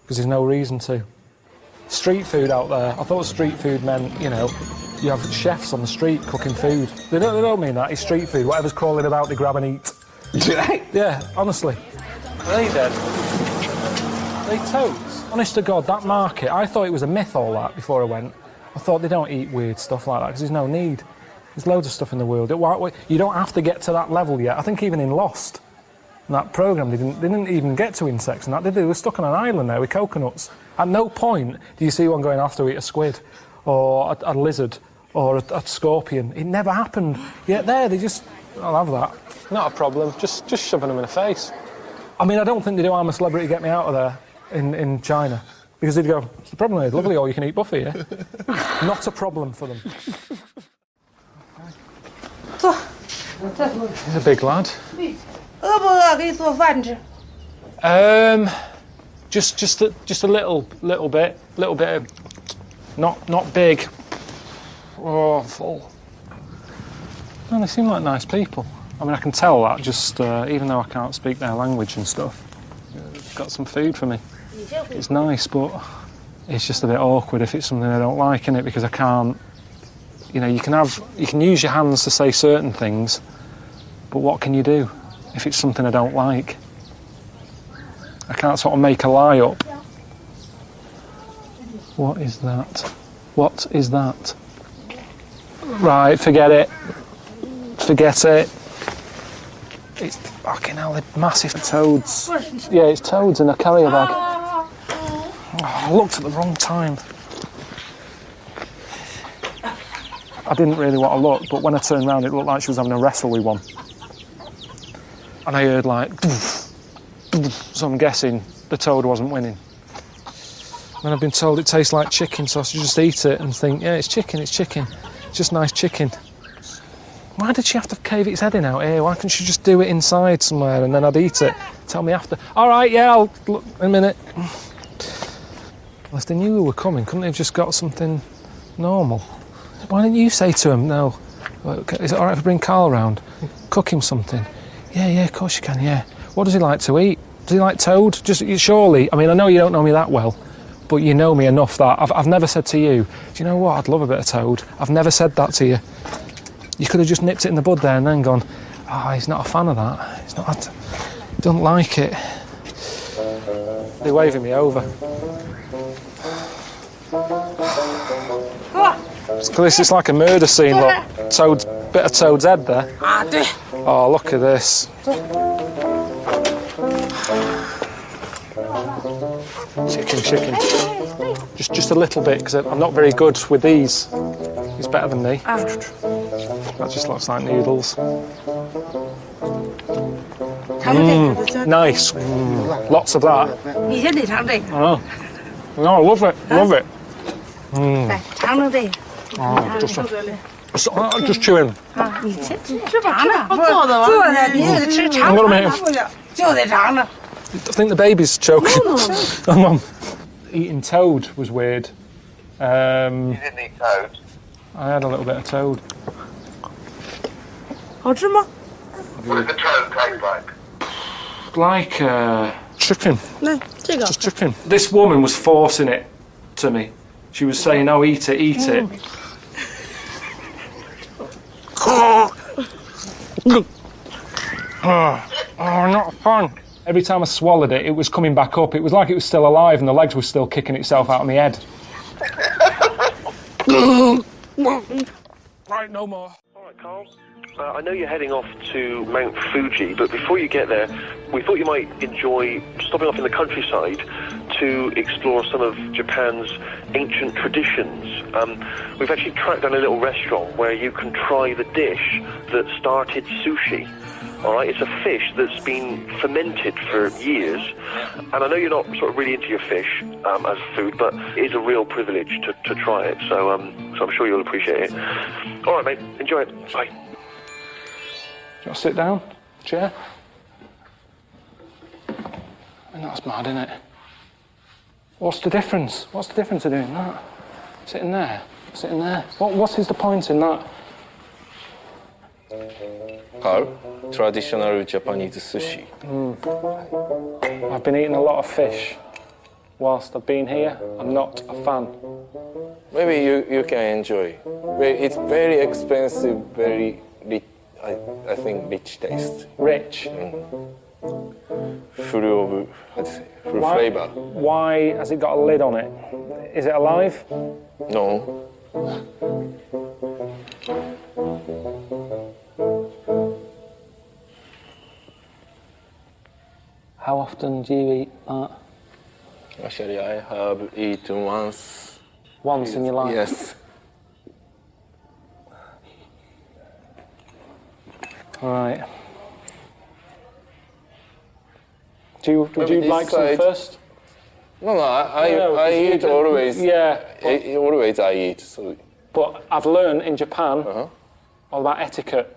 Because there's no reason to. Street food out there, I thought street food meant, you know, you have chefs on the street cooking food. They don't mean that, it's street food. Whatever's crawling about, they grab and eat. Do they? Yeah, honestly. Are they dead? Are they toads? Honest to God, that market, I thought it was a myth, all that, before I went. I thought they don't eat weird stuff like that, because there's no need. There's loads of stuff in the world. You don't have to get to that level yet. I think even in Lost, in that programme, they didn't even get to insects and that, did they? They were stuck on an island there with coconuts. At no point do you see one going, I have to eat a squid, or a lizard, or a scorpion. It never happened. Yet there, they just, I'll have that. Not a problem, just shoving them in the face. I mean, I don't think they do I'm a Celebrity Get Me Out of There in China. Because they'd go, what's the problem? It's lovely all-you-can-eat buffet, yeah? Not a problem for them. He's a big lad. Just a little bit of, not big. Oh, full. No, they seem like nice people. I mean, I can tell that just even though I can't speak their language and stuff. They've got some food for me. It's nice, but it's just a bit awkward if it's something I don't like, innit? Because I can't. You know, you can use your hands to say certain things, but what can you do if it's something I don't like? I can't sort of make a lie up. What is that? What is that? Right, forget it. Forget it. It's fucking hell, they're massive toads. Yeah, it's toads in a carrier bag. Oh, I looked at the wrong time. I didn't really want to look, but when I turned around, it looked like she was having a wrestle with one. And I heard like, so I'm guessing the toad wasn't winning. And I've been told it tastes like chicken, so I should just eat it and think, yeah, it's chicken. It's just nice chicken. Why did she have to cave its head in out here? Why couldn't she just do it inside somewhere and then I'd eat it? Tell me after. All right, yeah, I'll look in a minute. Well, if they knew we were coming, couldn't they have just got something normal? Why didn't you say to him, no, is it all right if I bring Karl round? Cook him something. Yeah, of course you can, yeah. What does he like to eat? Does he like toad? Just surely, I mean, I know you don't know me that well, but you know me enough that I've never said to you, do you know what, I'd love a bit of toad. I've never said that to you. You could have just nipped it in the bud there and then gone, oh, he's not a fan of that. He doesn't like it. They're waving me over. This is like a murder scene, look. Bit of Toad's head there. Oh, look at this. Chicken. Just a little bit, because I'm not very good with these. He's better than me. That just looks like noodles. Nice. Lots of that. Oh. No, I love it. Just chewing. I'm gonna make I think the baby's choking. Eating toad was weird. You didn't eat toad? I had a little bit of toad. What does the toad taste like? Chicken. Just chicken. This woman was forcing it to me. She was saying, "Oh, eat it." Oh, not fun. Every time I swallowed it, it was coming back up. It was like it was still alive and the legs were still kicking itself out of my head. Right, no more. All right, Karl. I know you're heading off to Mount Fuji, but before you get there, we thought you might enjoy stopping off in the countryside to explore some of Japan's ancient traditions. We've actually tracked down a little restaurant where you can try the dish that started sushi. All right, it's a fish that's been fermented for years, and I know you're not sort of really into your fish as food, but it is a real privilege to try it, so I'm sure you'll appreciate it. All right, mate, enjoy it. Bye. Do you want to sit down? Chair? And that's mad, isn't it? What's the difference? What's the difference of doing that? Sitting there? Sitting there? What is the point in that? Karl, traditional Japanese sushi. I've been eating a lot of fish whilst I've been here. I'm not a fan. Maybe you can enjoy. It's very expensive, very rich, I think rich taste. Rich? Full of, full flavor. Why has it got a lid on it? Is it alive? No. How often do you eat that? Actually, I have eaten once. Once in your life? Yes. Right. Would you like some first? No, I eat always. Yeah. Always I eat. So. But I've learned in Japan all about etiquette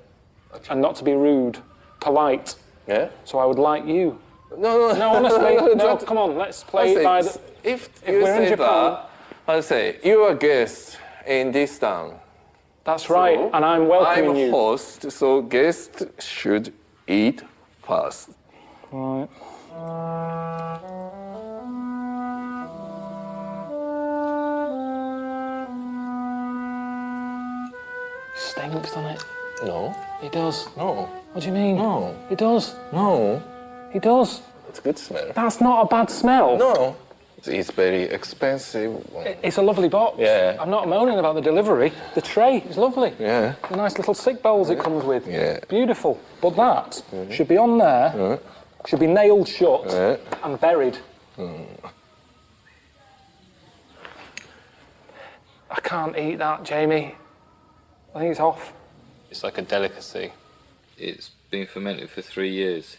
and not to be rude, polite. Yeah. So I would like you. No, honestly, no. Come on, let's play it by the. If we're say in Japan, that, I'll say you are a guest in this town. That's right, So, and I'm welcoming you. I'm a host, so guests should eat first. Right. Stinks, doesn't it? No. It does. No. What do you mean? No. It does. No. It does. It's a good smell. That's not a bad smell. No. It's very expensive. It's a lovely box. Yeah. I'm not moaning about the delivery. The tray is lovely. Yeah. The nice little sick bowls it comes with. Yeah. Beautiful. But that should be on there, should be nailed shut and buried. I can't eat that, Jamie. I think it's off. It's like a delicacy. It's been fermented for 3 years.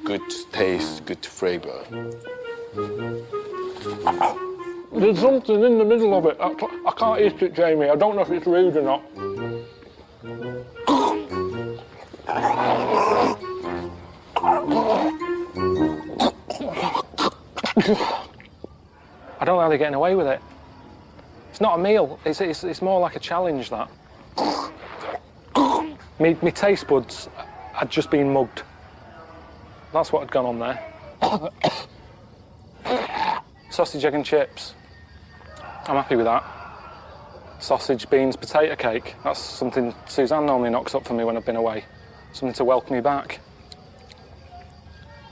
Good taste, good flavor. There's something in the middle of it. I can't eat it, Jamie. I don't know if it's rude or not. I don't know how they're getting away with it. It's not a meal. It's more like a challenge, that. Me taste buds had just been mugged. That's what had gone on there. Sausage, egg and chips. I'm happy with that. Sausage, beans, potato cake. That's something Suzanne normally knocks up for me when I've been away. Something to welcome me back.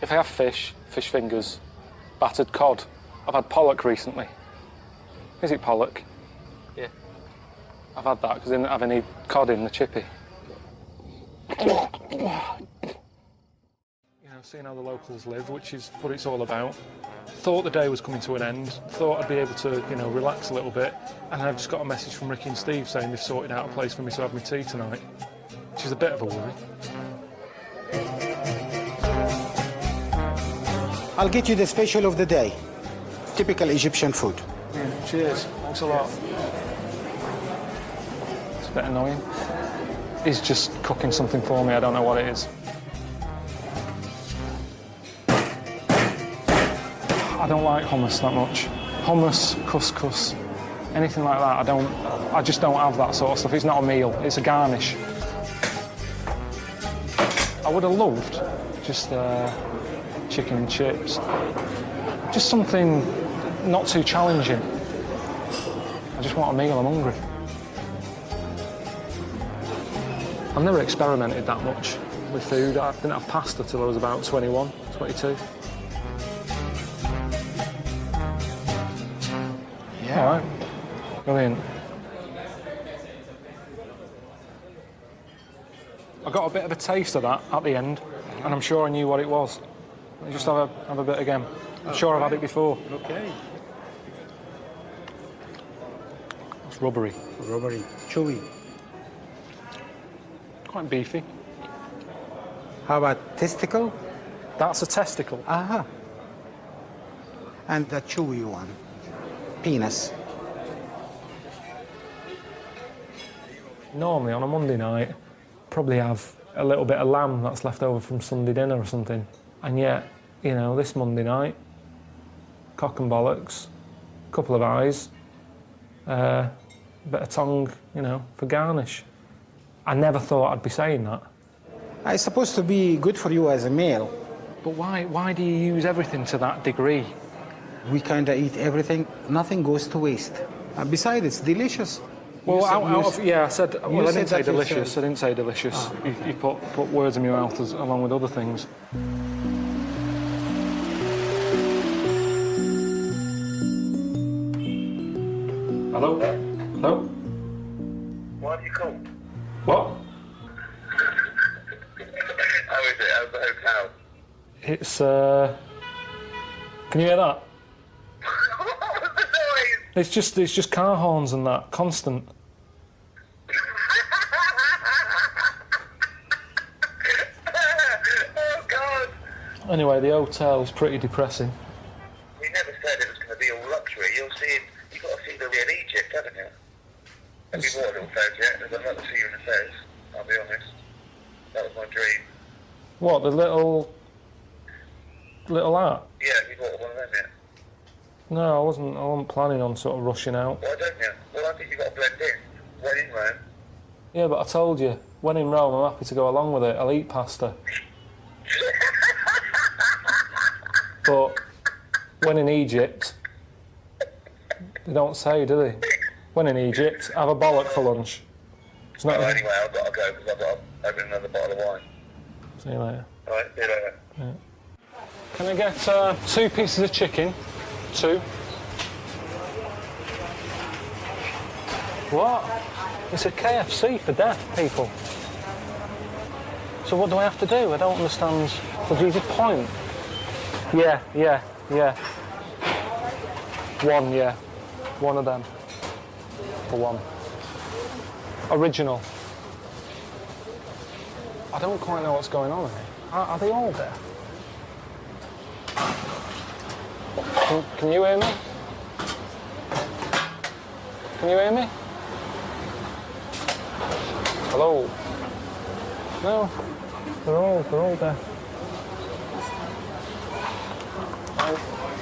If I have fish fingers, battered cod. I've had pollock recently. Is it pollock? Yeah. I've had that because I didn't have any cod in the chippy. You know, seeing how the locals live, which is what it's all about. Thought the day was coming to an end. Thought I'd be able to, relax a little bit. And I've just got a message from Ricky and Steve saying they've sorted out a place for me to have my tea tonight, which is a bit of a worry. I'll get you the special of the day. Typical Egyptian food. Yeah, cheers. Thanks a lot. It's a bit annoying. He's just cooking something for me. I don't know what it is. I don't like hummus that much. Hummus, couscous, anything like that. I just don't have that sort of stuff. It's not a meal. It's a garnish. I would have loved just chicken and chips. Just something not too challenging. I just want a meal. I'm hungry. I've never experimented that much with food. I didn't have pasta till I was about 21, 22. Yeah. All right. Brilliant. I got a bit of a taste of that at the end, and I'm sure I knew what it was. Let me just have a bit again. I'm sure I've had it before. Okay. It's rubbery. Rubbery, chewy. Quite beefy. How about testicle? That's a testicle. Aha. And the chewy one. Penis. Normally on a Monday night, probably have a little bit of lamb that's left over from Sunday dinner or something. And yet, this Monday night, cock and bollocks, couple of eyes, bit of tongue, for garnish. I never thought I'd be saying that. It's supposed to be good for you as a male. But why do you use everything to that degree? We kind of eat everything. Nothing goes to waste. Besides, it's delicious. Well, I said. Well, I didn't say that delicious. yourself. I didn't say delicious. Oh. You put words in my mouth along with other things. Hello? Hello? Why do you call? What? How is it? How's the hotel? It's, can you hear that? What was the noise? It's just car horns and that, constant. Oh, God! Anyway, the hotel is pretty depressing. We never said it was going to be all luxury. You've got to see the real Egypt, haven't you? Have you bought a little fez yet? I'd like to see you in a fez, I'll be honest. That was my dream. What, the little hat? Yeah, have you bought one of them yet? No, I wasn't planning on sort of rushing out. Why don't you? Well, I think you've got to blend in. When in Rome. Yeah, but I told you, when in Rome, I'm happy to go along with it. I'll eat pasta. But when in Egypt, they don't say, do they? When in Egypt, have a bollock for lunch. It's not. Anyway, I've got to go because I've got to open another bottle of wine. See you later. Alright, see you later. Yeah. Can I get 2 pieces of chicken? 2. What? It's a KFC for deaf people. So what do I have to do? I don't understand. So do you just point? Yeah. 1, yeah. 1 of them. For 1. Original. I don't quite know what's going on here. Are they all deaf? Can you hear me? Can you hear me? Hello? No, they're all deaf.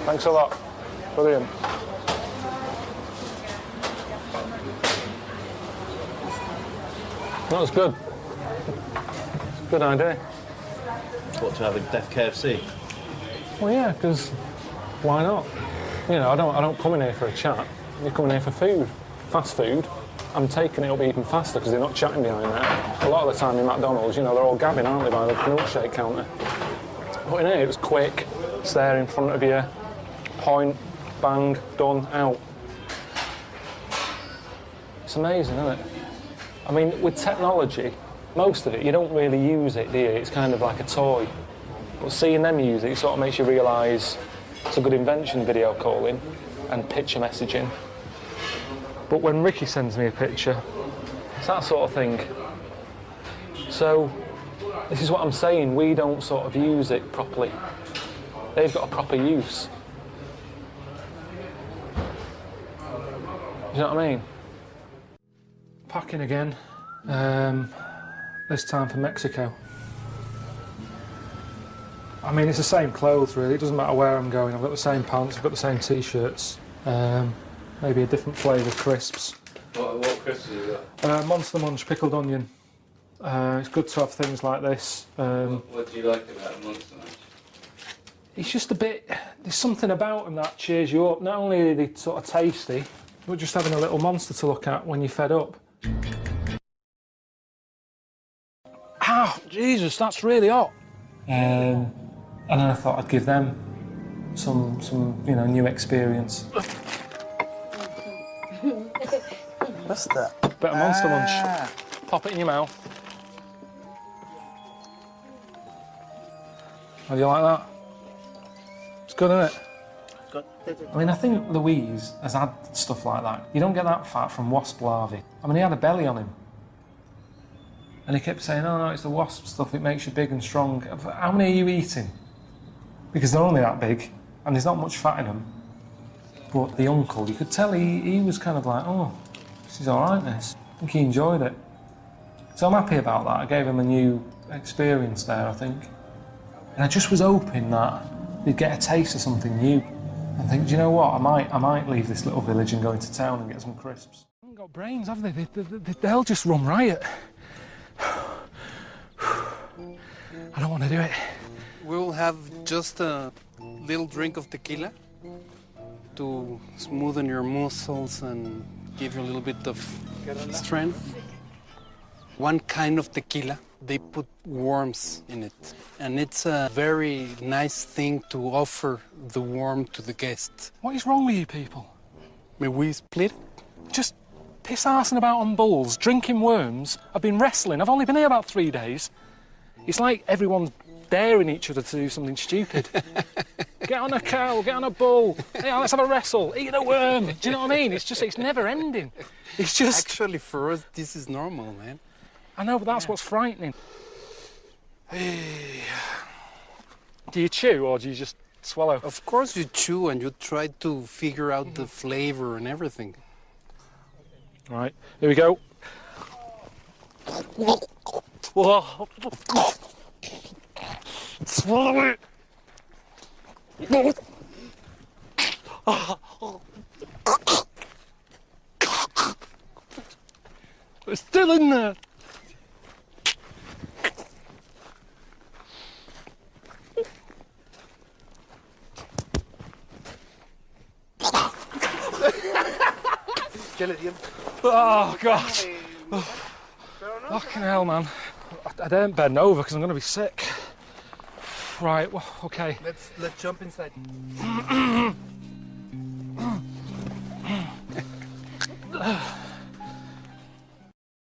Thanks a lot. Brilliant. That was good. Good idea. What, to have a deaf KFC? Well, yeah, because why not? You know, I don't come in here for a chat. You're coming here for food, fast food. I'm taking it up even faster because they're not chatting behind there. A lot of the time in McDonald's, you know, they're all gabbing, aren't they, by the milkshake counter. But in here, it was quick. It's there in front of you. Point, bang, done, out. It's amazing, isn't it? I mean, with technology, most of it, you don't really use it, do you? It's kind of like a toy. But seeing them use it, it sort of makes you realise it's a good invention, video calling and picture messaging. But when Ricky sends me a picture, it's that sort of thing. So, this is what I'm saying, we don't sort of use it properly. They've got a proper use. You know what I mean? Packing again. This time for Mexico. I mean, it's the same clothes, really. It doesn't matter where I'm going. I've got the same pants, I've got the same T-shirts. Maybe a different flavour crisps. What crisps have you got? Monster Munch pickled onion. It's good to have things like this. What do you like about a Monster Munch? It's just a bit... There's something about them that cheers you up. Not only are they sort of tasty, but just having a little monster to look at when you're fed up. Ow, Jesus, that's really hot. And then I thought I'd give them some you know, new experience. What's that? Bit of Monster Munch. Pop it in your mouth. How do you like that? It's good, isn't it? Good. I mean, I think Louise has had stuff like that. You don't get that fat from wasp larvae. I mean, he had a belly on him. And he kept saying, oh no, it's the wasp stuff, it makes you big and strong. How many are you eating? Because they're only that big, and there's not much fat in them. But the uncle, you could tell he was kind of like, oh, this is all right, this. I think he enjoyed it. So I'm happy about that. I gave him a new experience there, I think. And I just was hoping that they'd get a taste of something new. I think, do you know what? I might leave this little village and go into town and get some crisps. They haven't got brains, have they? They'll just run riot. I don't want to do it. We'll have just a little drink of tequila to smoothen your muscles and give you a little bit of strength. One kind of tequila, they put worms in it. And it's a very nice thing to offer the worm to the guest. What is wrong with you people? May we split it? Just piss-arsing about on bulls, drinking worms. I've been wrestling. I've only been here about 3 days. It's like everyone's daring each other to do something stupid. Get on a cow, get on a bull. Yeah, let's have a wrestle. Eat a worm. Do you know what I mean? It's never ending. It's just... Actually, for us, this is normal, man. I know, but that's what's frightening. Do you chew or do you just swallow? Of course you chew and you try to figure out the flavor and everything. Right, here we go. Swallow it! It's still in there. Oh, God. Fucking hell, man. I daren't bend over because I'm going to be sick. Right, well, okay. Let's jump inside.